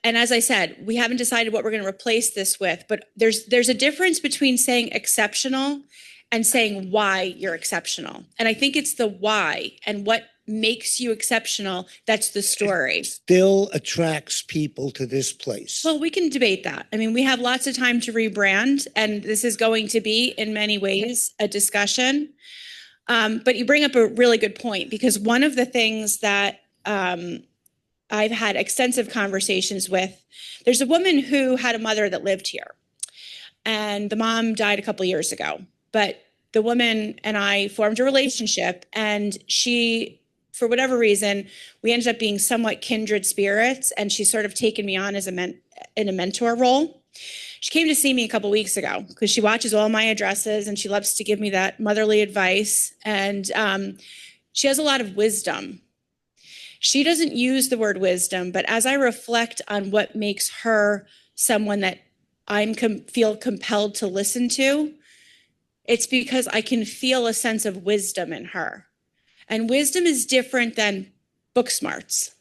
as I said, we haven't decided what we're going to replace this with, but there's a difference between saying exceptional and saying why you're exceptional. And I think it's the why and what makes you exceptional. That's the story. Still attracts people to this place. Well, we can debate that. I mean, we have lots of time to rebrand, and this is going to be, in many ways, a discussion. But you bring up a really good point, because one of the things that I've had extensive conversations with, there's a woman who had a mother that lived here, and the mom died a couple of years ago. But the woman and I formed a relationship, and she, for whatever reason, we ended up being somewhat kindred spirits, and she's sort of taken me on as in a mentor role. She came to see me a couple weeks ago because she watches all my addresses and she loves to give me that motherly advice. And she has a lot of wisdom. She doesn't use the word wisdom, but as I reflect on what makes her someone that I feel compelled to listen to, it's because I can feel a sense of wisdom in her. And wisdom is different than book smarts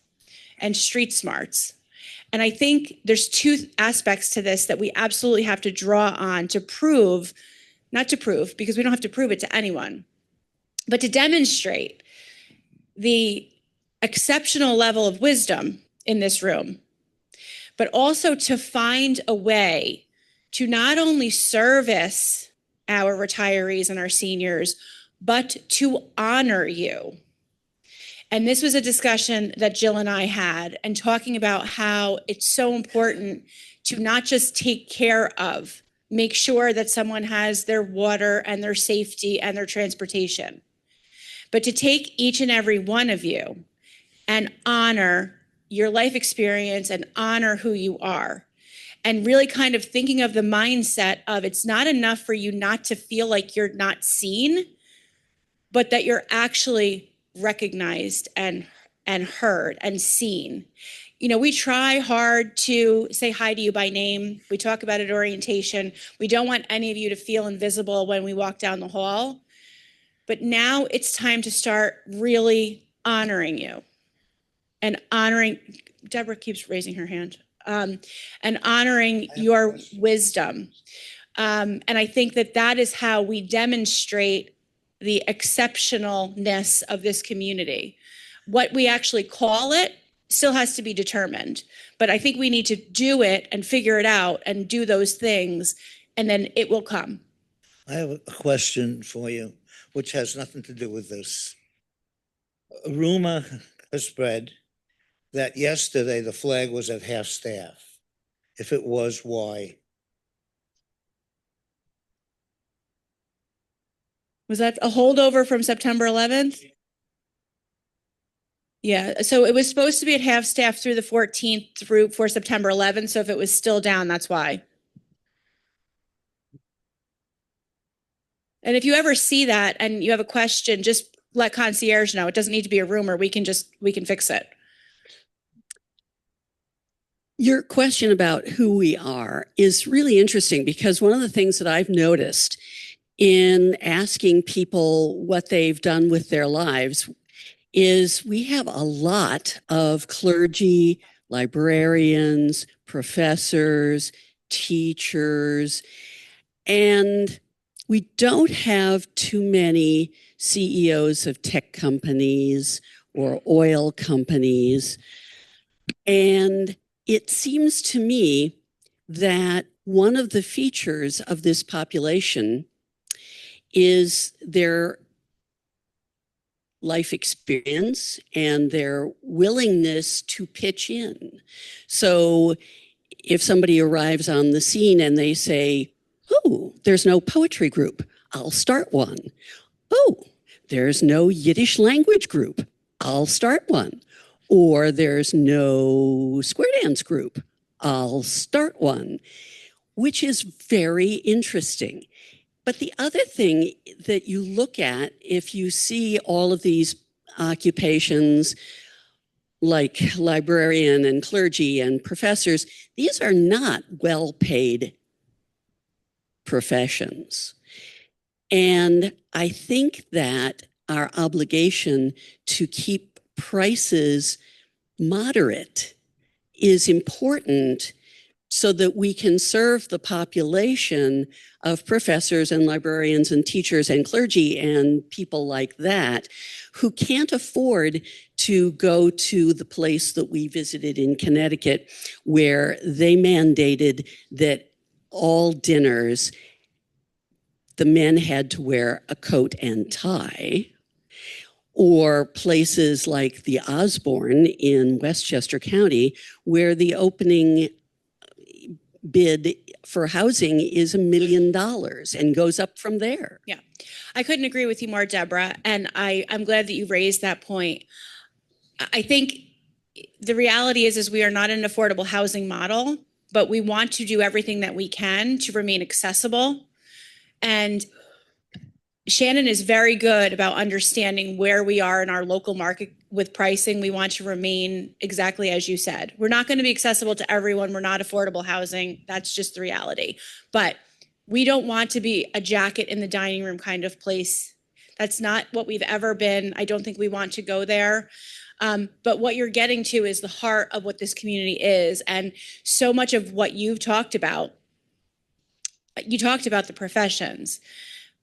and street smarts. And I think there's two aspects to this that we absolutely have to draw on to prove, not to prove, because we don't have to prove it to anyone, but to demonstrate the exceptional level of wisdom in this room, but also to find a way to not only service our retirees and our seniors, but to honor you. And this was a discussion that Jill and I had, and talking about how it's so important to not just take care of, make sure that someone has their water and their safety and their transportation, but to take each and every one of you and honor your life experience and honor who you are. And really kind of thinking of the mindset of it's not enough for you not to feel like you're not seen, but that you're actually recognized and heard and seen. You know, we try hard to say hi to you by name. We talk about it at orientation. We don't want any of you to feel invisible when we walk down the hall. But now it's time to start really honoring you and honoring, Deborah keeps raising her hand, and honoring your wisdom. And I think that is how we demonstrate the exceptionalness of this community. What we actually call it still has to be determined, but I think we need to do it and figure it out and do those things, and then it will come. I have a question for you, which has nothing to do with this. A rumor has spread that yesterday the flag was at half-staff. If it was, why? Was that a holdover from September 11th? Yeah, so it was supposed to be at half-staff through the 14th for September 11th. So if it was still down, that's why. And if you ever see that and you have a question, just let concierge know. It doesn't need to be a rumor. We can fix it. Your question about who we are is really interesting because one of the things that I've noticed in asking people what they've done with their lives is we have a lot of clergy, librarians, professors, teachers, and we don't have too many CEOs of tech companies or oil companies. And it seems to me that one of the features of this population is their life experience and their willingness to pitch in. So if somebody arrives on the scene and they say, oh, there's no poetry group, I'll start one. Oh, there's no Yiddish language group, I'll start one. Or there's no square dance group, I'll start one, which is very interesting. But the other thing that you look at, if you see all of these occupations like librarian and clergy and professors, these are not well-paid professions. And I think that our obligation to keep prices moderate is important so that we can serve the population of professors and librarians and teachers and clergy and people like that who can't afford to go to the place that we visited in Connecticut where they mandated that all dinners, the men had to wear a coat and tie, or places like the Osborne in Westchester County where the opening bid for housing is $1 million and goes up from there. Yeah, I couldn't agree with you more, Deborah. And I'm glad that you raised that point. I think the reality is we are not an affordable housing model, but we want to do everything that we can to remain accessible. And Shannon is very good about understanding where we are in our local market with pricing. We want to remain exactly as you said. We're not going to be accessible to everyone. We're not affordable housing. That's just the reality. But we don't want to be a jacket in the dining room kind of place. That's not what we've ever been. I don't think we want to go there. But what you're getting to is the heart of what this community is. And so much of what you talked about the professions,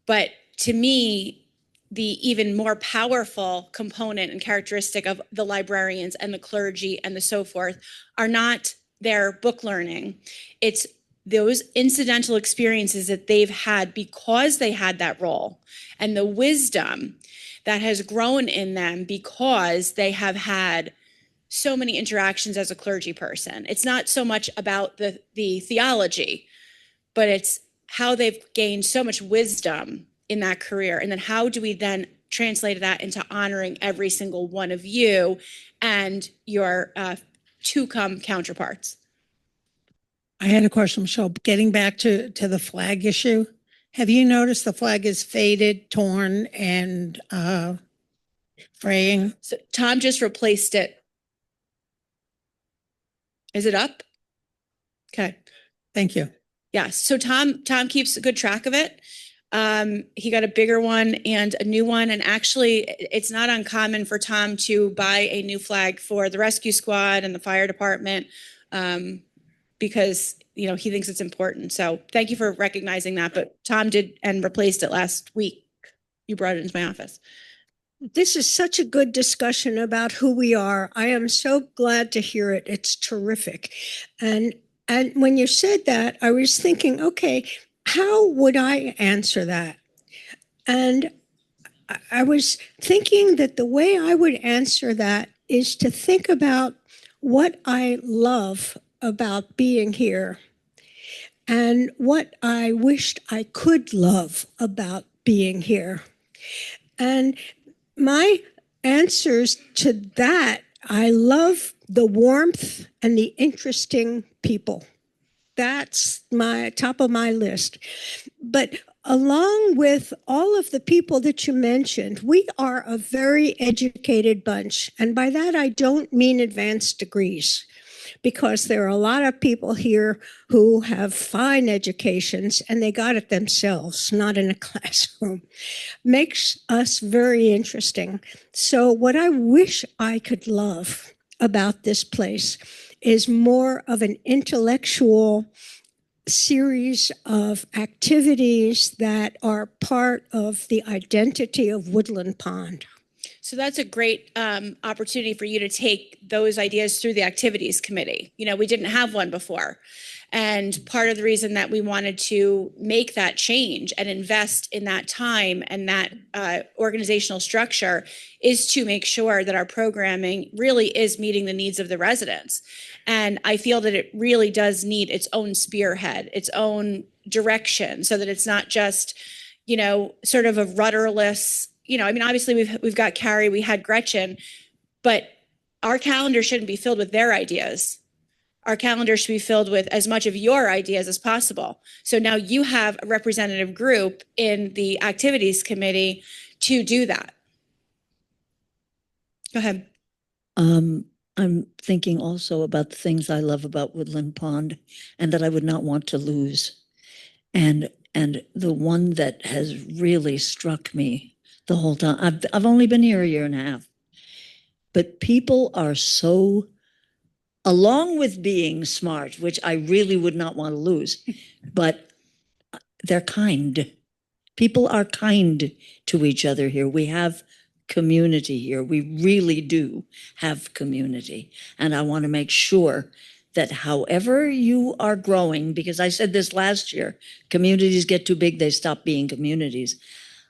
but to me, the even more powerful component and characteristic of the librarians and the clergy and the so forth are not their book learning. It's those incidental experiences that they've had because they had that role and the wisdom that has grown in them because they have had so many interactions as a clergy person. It's not so much about the theology, but it's how they've gained so much wisdom in that career. And then how do we then translate that into honoring every single one of you and your to-come counterparts? I had a question, Michelle. Getting back to the flag issue, have you noticed the flag is faded, torn, and fraying? So Tom just replaced it. Is it up? Okay. Thank you. Yes. So Tom keeps a good track of it. He got a bigger one and a new one. And actually, it's not uncommon for Tom to buy a new flag for the rescue squad and the fire department because, you know, he thinks it's important. So thank you for recognizing that. But Tom did and replaced it last week. You brought it into my office. This is such a good discussion about who we are. I am so glad to hear it. It's terrific. And when you said that, I was thinking, okay, how would I answer that? And I was thinking that the way I would answer that is to think about what I love about being here and what I wished I could love about being here. And my answers to that, I love the warmth and the interesting people. That's my top of my list. But along with all of the people that you mentioned, we are a very educated bunch. And by that, I don't mean advanced degrees. because there are a lot of people here who have fine educations and they got it themselves, not in a classroom. Makes us very interesting. So what I wish I could love about this place is more of an intellectual series of activities that are part of the identity of Woodland Pond. So that's a great opportunity for you to take those ideas through the activities committee. You know, we didn't have one before. And part of the reason that we wanted to make that change and invest in that time and that organizational structure is to make sure that our programming really is meeting the needs of the residents. And I feel that it really does need its own spearhead, its own direction, so that it's not just, you know, sort of a rudderless, you know, I mean, obviously we've got Carrie, we had Gretchen, but our calendar shouldn't be filled with their ideas. Our calendar should be filled with as much of your ideas as possible. So now you have a representative group in the activities committee to do that. Go ahead. I'm thinking also about the things I love about Woodland Pond and that I would not want to lose. And the one that has really struck me the whole time, I've only been here a year and a half, but people are so, along with being smart, which I really would not want to lose, but they're kind. People are kind to each other here. We have community here. We really do have community. And I want to make sure that however you are growing, because I said this last year, communities get too big, they stop being communities.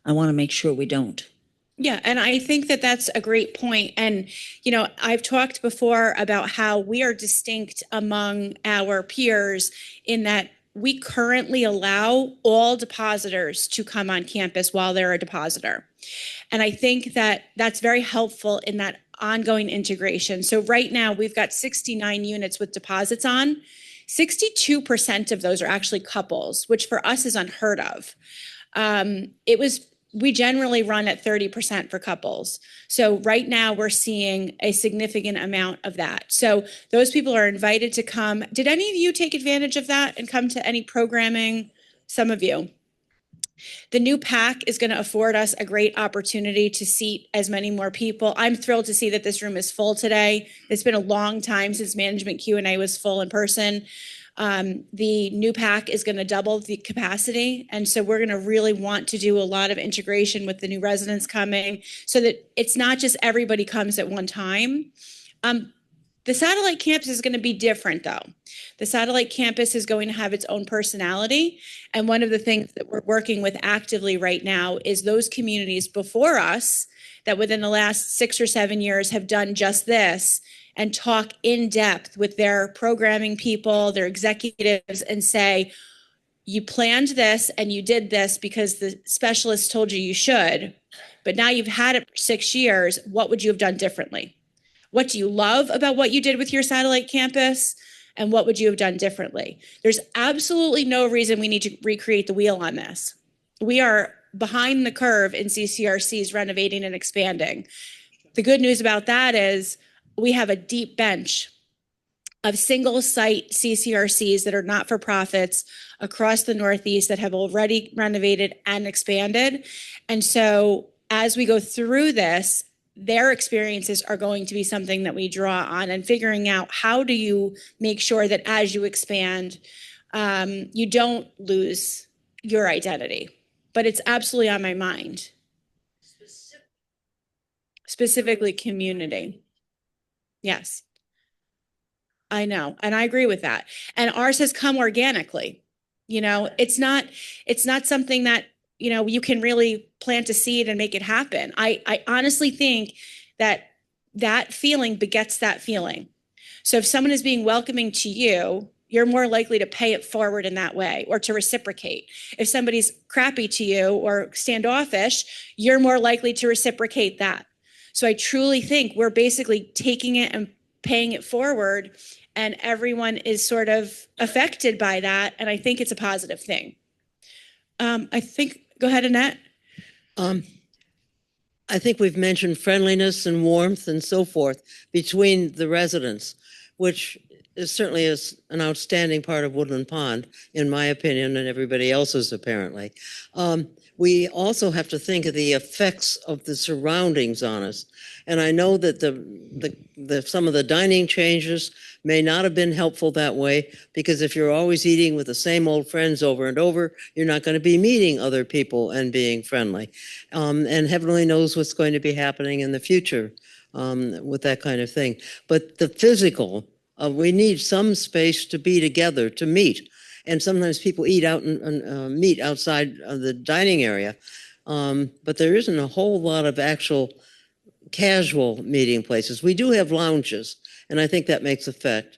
I want to make sure we don't. Yeah, and I think that that's a great point. And, you know, I've talked before about how we are distinct among our peers in that we currently allow all depositors to come on campus while they're a depositor. And I think that that's very helpful in that ongoing integration. So right now we've got 69 units with deposits on. 62% of those are actually couples, which for us is unheard of. We generally run at 30% for couples. So right now we're seeing a significant amount of that. So those people are invited to come. Did any of you take advantage of that and come to any programming? Some of you. The new PAC is going to afford us a great opportunity to seat as many more people. I'm thrilled to see that this room is full today. It's been a long time since management Q&A was full in person. The new PAC is going to double the capacity. And so we're going to really want to do a lot of integration with the new residents coming so that it's not just everybody comes at one time. The satellite campus is going to be different though. The satellite campus is going to have its own personality. And one of the things that we're working with actively right now is those communities before us that within the last 6 or 7 years have done just this and talk in depth with their programming people, their executives, and say, you planned this and you did this because the specialist told you you should, but now you've had it for 6 years. What would you have done differently? What do you love about what you did with your satellite campus? And what would you have done differently? There's absolutely no reason we need to recreate the wheel on this. We are behind the curve in CCRCs renovating and expanding. The good news about that is we have a deep bench of single site CCRCs that are not-for-profits across the Northeast that have already renovated and expanded. And so as we go through this, their experiences are going to be something that we draw on and figuring out how do you make sure that as you expand, you don't lose your identity. But it's absolutely on my mind. Specifically community. Yes. I know. And I agree with that. And ours has come organically. You know, it's not something that, you know, you can really plant a seed and make it happen. I honestly think that that feeling begets that feeling. So if someone is being welcoming to you, you're more likely to pay it forward in that way or to reciprocate. If somebody's crappy to you or standoffish, you're more likely to reciprocate that. So I truly think we're basically taking it and paying it forward, and everyone is sort of affected by that. And I think it's a positive thing. I think, go ahead, Annette. I think we've mentioned friendliness and warmth and so forth between the residents, which It certainly is an outstanding part of Woodland Pond, in my opinion, and everybody else's apparently. We also have to think of the effects of the surroundings on us. And I know that some of the dining changes may not have been helpful that way, because if you're always eating with the same old friends over and over, you're not going to be meeting other people and being friendly. And heaven only knows what's going to be happening in the future with that kind of thing. But the physical, we need some space to be together, to meet. And sometimes people eat out and meet outside of the dining area. But there isn't a whole lot of actual casual meeting places. We do have lounges, and I think that makes effect.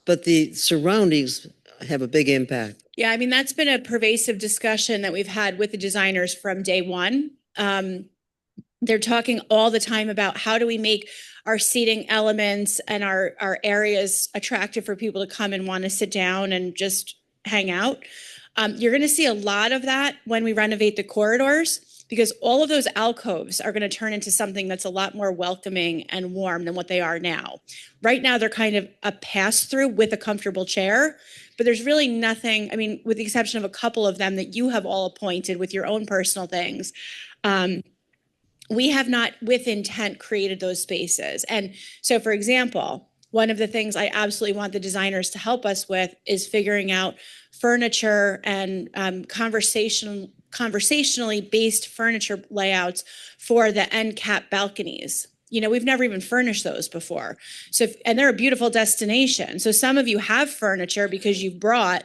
But the surroundings have a big impact. Yeah, I mean, that's been a pervasive discussion that we've had with the designers from day one. They're talking all the time about how do we make our seating elements and our areas attractive for people to come and want to sit down and just hang out. You're going to see a lot of that when we renovate the corridors, because all of those alcoves are going to turn into something that's a lot more welcoming and warm than what they are now. Right now, they're kind of a pass-through with a comfortable chair, but there's really nothing, I mean, with the exception of a couple of them that you have all appointed with your own personal things. We have not, with intent, created those spaces. And so, for example, one of the things I absolutely want the designers to help us with is figuring out furniture and conversationally based furniture layouts for the end cap balconies. You know, we've never even furnished those before. So, and they're a beautiful destination. So some of you have furniture because you've brought,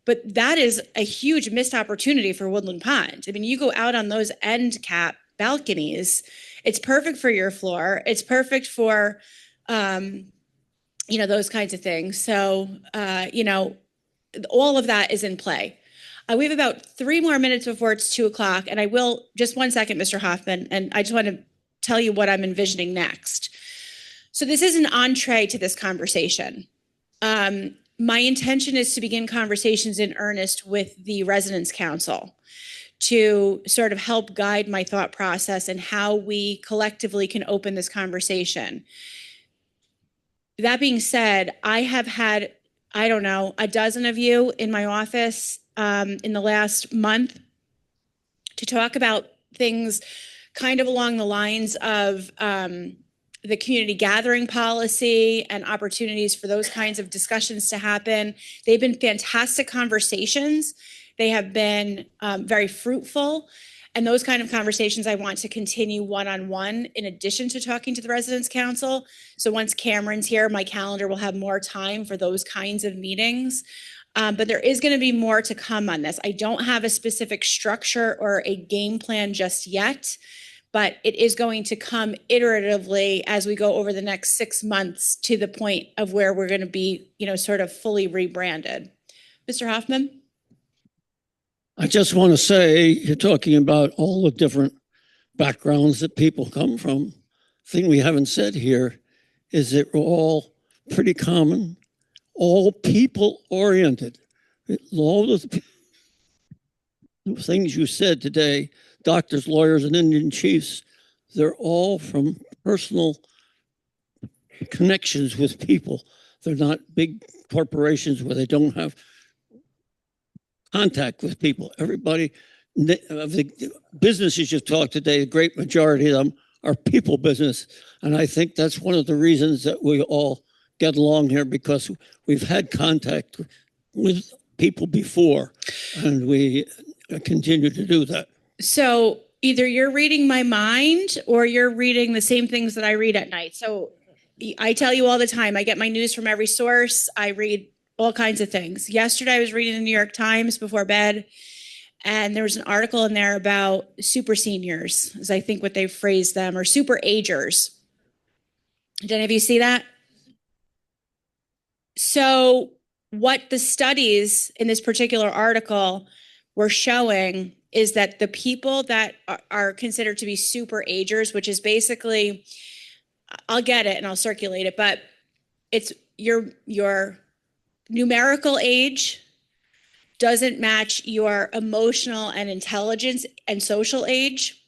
but that is a huge missed opportunity for Woodland Pond. I mean, you go out on those end cap balconies, it's perfect for your floor. It's perfect for, you know, those kinds of things. So, you know, all of that is in play. We have about 3 more minutes before it's 2:00, and I will, just 1 second, Mr. Hoffman, and I just want to tell you what I'm envisioning next. So this is an entree to this conversation. My intention is to begin conversations in earnest with the Residents' Council to sort of help guide my thought process and how we collectively can open this conversation. That being said, I have had, I don't know, a dozen of you in my office in the last month to talk about things kind of along the lines of the community gathering policy and opportunities for those kinds of discussions to happen. They've been fantastic conversations. They have been very fruitful. And those kind of conversations I want to continue one-on-one in addition to talking to the Residents' Council. So once Cameron's here, my calendar will have more time for those kinds of meetings. But there is going to be more to come on this. I don't have a specific structure or a game plan just yet, but it is going to come iteratively as we go over the next 6 months to the point of where we're going to be, you know, sort of fully rebranded. Mr. Hoffman? I just want to say, you're talking about all the different backgrounds that people come from. Thing we haven't said here is that we're all pretty common, all people oriented. All the things you said today, doctors, lawyers, and Indian chiefs, they're all from personal connections with people. They're not big corporations where they don't have contact with people. Everybody, the businesses you've talked today, the great majority of them are people business. And I think that's one of the reasons that we all get along here, because we've had contact with people before and we continue to do that. So either you're reading my mind or you're reading the same things that I read at night. So I tell you all the time, I get my news from every source. I read all kinds of things. Yesterday, I was reading the New York Times before bed, and there was an article in there about super seniors, as I think what they phrased them, or super agers. Did any of you see that? So what the studies in this particular article were showing is that the people that are considered to be super agers, which is basically, I'll get it and I'll circulate it, but it's your numerical age doesn't match your emotional and intelligence and social age.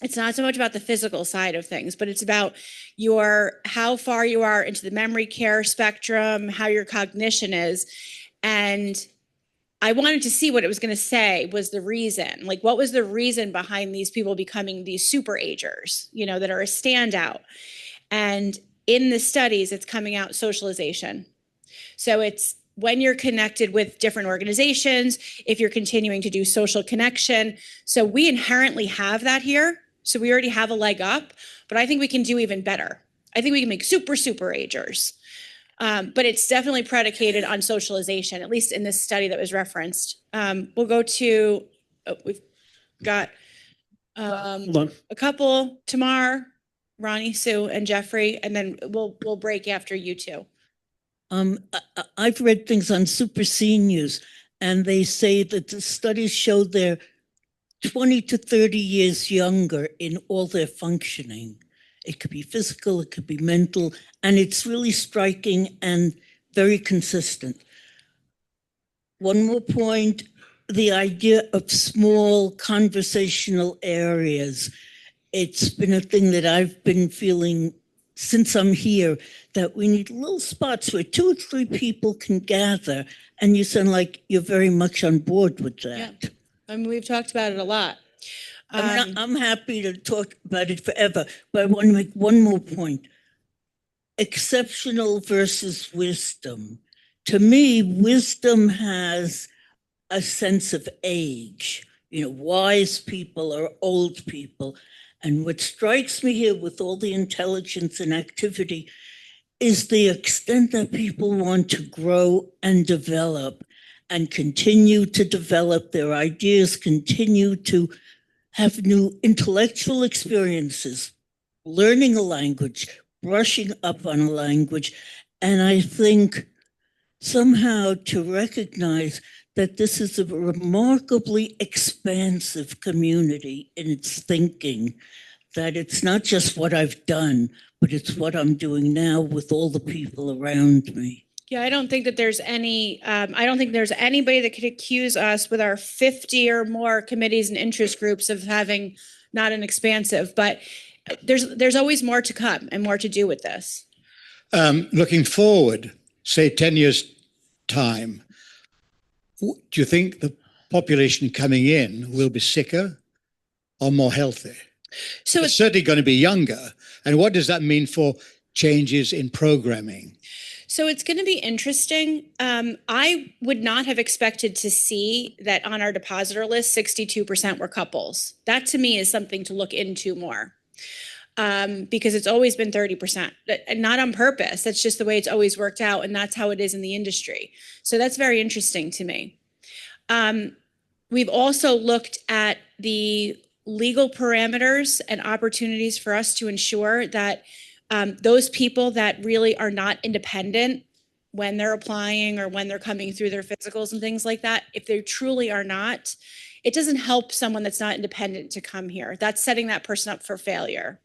It's not so much about the physical side of things, but it's about how far you are into the memory care spectrum, how your cognition is. And I wanted to see what it was going to say was the reason. Like, what was the reason behind these people becoming these super agers, that are a standout? And in the studies, it's coming out socialization. So it's when you're connected with different organizations, if you're continuing to do social connection. So we inherently have that here. So we already have a leg up, but I think we can do even better. I think we can make super agers. But it's definitely predicated on socialization, at least in this study that was referenced. We'll go to, we've got a couple, Tamar, Ronnie, Sue, and Jeffrey, and then we'll break after you two. I've read things on super seniors, and they say that the studies show they're 20 to 30 years younger in all their functioning. It could be physical, it could be mental, and it's really striking and very consistent. One more point, the idea of small conversational areas. It's been a thing that I've been feeling since I'm here, that we need little spots where 2 or 3 people can gather, and you sound like you're very much on board with that. Yeah. I mean, we've talked about it a lot. I'm happy to talk about it forever, but I want to make one more point. Exceptional versus wisdom. To me, wisdom has a sense of age. Wise people are old people. And what strikes me here with all the intelligence and activity is the extent that people want to grow and develop and continue to develop their ideas, continue to have new intellectual experiences, learning a language, brushing up on a language. And I think somehow to recognize that this is a remarkably expansive community in its thinking, that it's not just what I've done, but it's what I'm doing now with all the people around me. Yeah, I don't think that there's anybody that could accuse us with our 50 or more committees and interest groups of having not an expansive, but there's always more to come and more to do with this. Looking forward, say 10 years time, do you think the population coming in will be sicker or more healthy? So it's certainly going to be younger. And what does that mean for changes in programming? So it's going to be interesting. I would not have expected to see that on our depositor list, 62% were couples. That to me is something to look into more. Because it's always been 30%, and not on purpose. That's just the way it's always worked out, and that's how it is in the industry. So that's very interesting to me. We've also looked at the legal parameters and opportunities for us to ensure that those people that really are not independent when they're applying or when they're coming through their physicals and things like that, if they truly are not, it doesn't help someone that's not independent to come here. That's setting that person up for failure.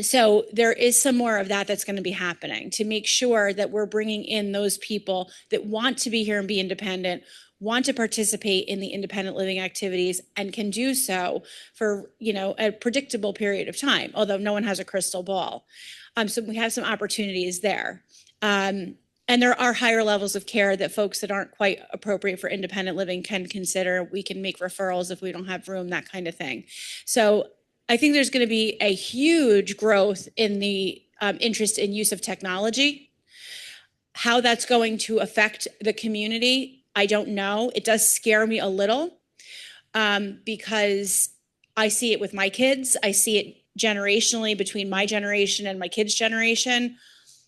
So there is some more of that that's going to be happening to make sure that we're bringing in those people that want to be here and be independent, want to participate in the independent living activities, and can do so for, a predictable period of time, although no one has a crystal ball. So we have some opportunities there. And there are higher levels of care that folks that aren't quite appropriate for independent living can consider. We can make referrals if we don't have room, that kind of thing. So I think there's going to be a huge growth in the interest in use of technology. How that's going to affect the community, I don't know. It does scare me a little because I see it with my kids. I see it generationally between my generation and my kids' generation.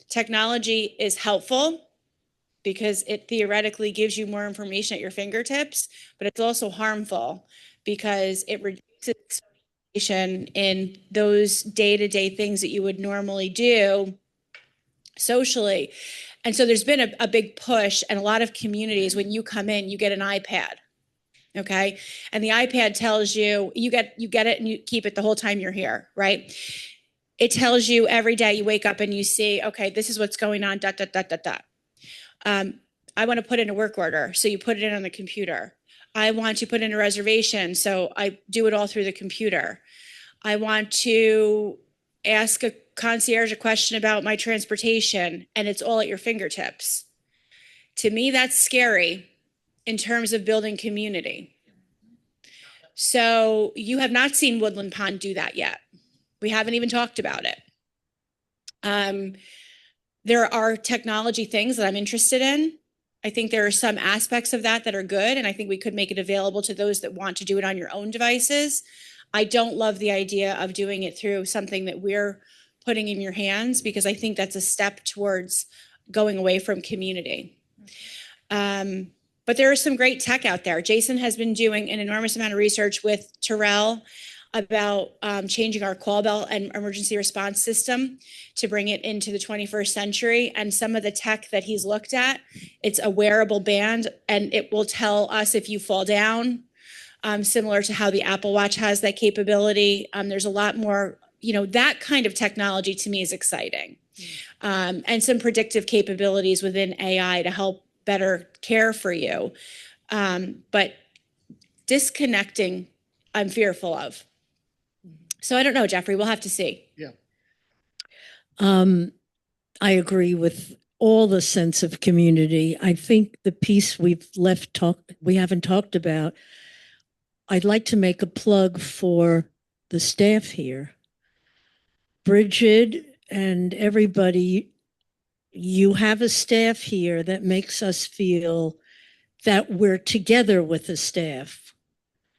Technology is helpful because it theoretically gives you more information at your fingertips, but it's also harmful because it reduces in those day-to-day things that you would normally do socially. And so there's been a big push, and a lot of communities, when you come in, you get an iPad. Okay. And the iPad tells you, you get it and you keep it the whole time you're here, right? It tells you every day you wake up and you see, okay, this is what's going on, I want to put in a work order. So you put it in on the computer. I want to put in a reservation, so I do it all through the computer. I want to ask a concierge a question about my transportation, and it's all at your fingertips. To me, that's scary in terms of building community. So you have not seen Woodland Pond do that yet. We haven't even talked about it. There are technology things that I'm interested in. I think there are some aspects of that that are good, and I think we could make it available to those that want to do it on your own devices. I don't love the idea of doing it through something that we're putting in your hands, because I think that's a step towards going away from community. But there is some great tech out there. Jason has been doing an enormous amount of research with Terrell about changing our call bell and emergency response system to bring it into the 21st century. And some of the tech that he's looked at, it's a wearable band, and it will tell us if you fall down, similar to how the Apple Watch has that capability. There's a lot more, that kind of technology to me is exciting. And some predictive capabilities within AI to help better care for you. But disconnecting, I'm fearful of. So I don't know, Jeffrey, we'll have to see. Yeah. I agree with all the sense of community. I think the piece we haven't talked about, I'd like to make a plug for the staff here. Bridget and everybody, you have a staff here that makes us feel that we're together with the staff.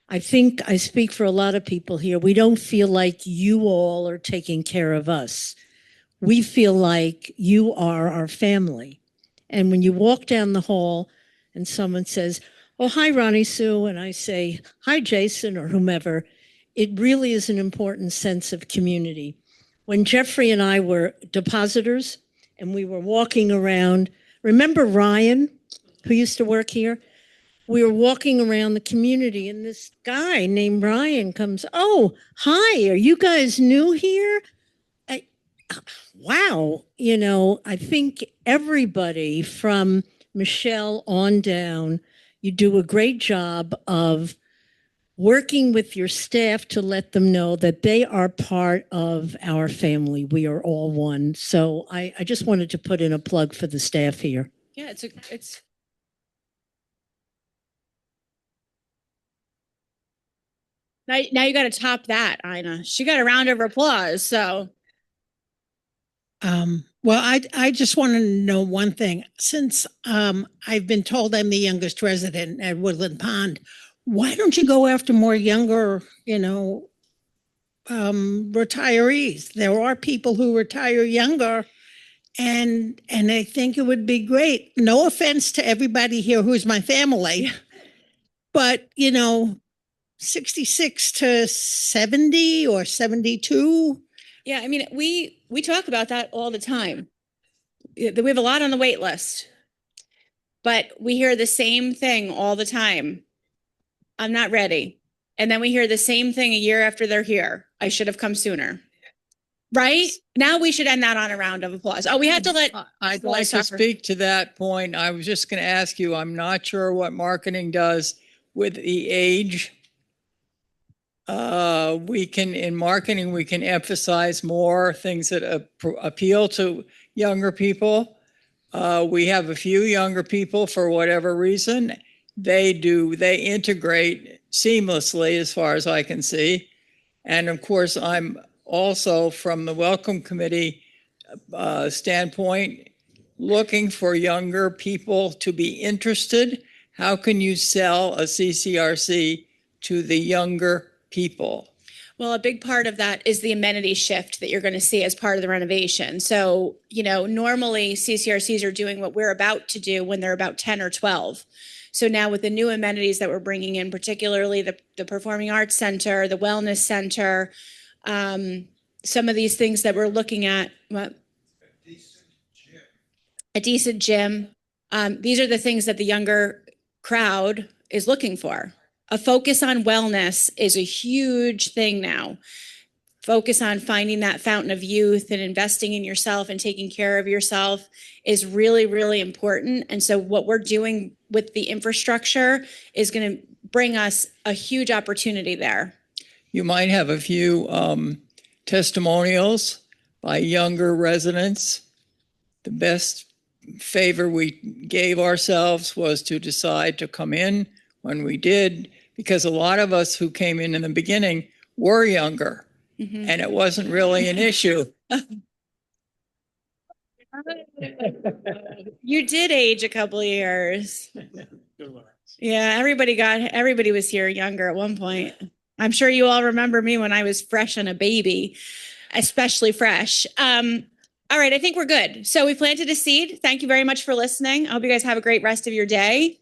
I think I speak for a lot of people here. We don't feel like you all are taking care of us. We feel like you are our family. And when you walk down the hall and someone says, "Oh, hi, Ronnie Sue," and I say, "Hi, Jason," or whomever, it really is an important sense of community. When Jeffrey and I were depositors and we were walking around, remember Ryan, who used to work here? We were walking around the community and this guy named Ryan comes, "Oh, hi, are you guys new here?" Wow. I think everybody from Michelle on down, you do a great job of working with your staff to let them know that they are part of our family. We are all one. So I just wanted to put in a plug for the staff here. Yeah, it's now you got to top that, Ina. She got a round of applause. So, well, I just want to know one thing. Since I've been told I'm the youngest resident at Woodland Pond, why don't you go after more younger, retirees? There are people who retire younger, and I think it would be great. No offense to everybody here who's my family, but 66 to 70 or 72. yeah, I mean, we talk about that all the time. We have a lot on the wait list, but we hear the same thing all the time. I'm not ready. And then we hear the same thing a year after they're here. I should have come sooner. Right? Now we should end that on a round of applause. Oh, we had to let. I'd like to speak to that point. I was just going to ask you, I'm not sure what marketing does with the age. In marketing, we can emphasize more things that appeal to younger people. We have a few younger people for whatever reason. They integrate seamlessly as far as I can see. And of course, I'm also from the Welcome Committee standpoint, looking for younger people to be interested. How can you sell a CCRC to the younger people? Well, a big part of that is the amenity shift that you're going to see as part of the renovation. So, normally CCRCs are doing what we're about to do when they're about 10 or 12. So now with the new amenities that we're bringing in, particularly the Performing Arts Center, the Wellness Center, some of these things that we're looking at, a decent gym. These are the things that the younger crowd is looking for. A focus on wellness is a huge thing now. Focus on finding that fountain of youth and investing in yourself and taking care of yourself is really, really important. And so what we're doing with the infrastructure is going to bring us a huge opportunity there. You might have a few testimonials by younger residents. The best favor we gave ourselves was to decide to come in when we did, because a lot of us who came in the beginning were younger, and it wasn't really an issue. You did age a couple of years. Yeah, everybody was here younger at one point. I'm sure you all remember me when I was fresh and a baby, especially fresh. All right, I think we're good. So we planted a seed. Thank you very much for listening. I hope you guys have a great rest of your day.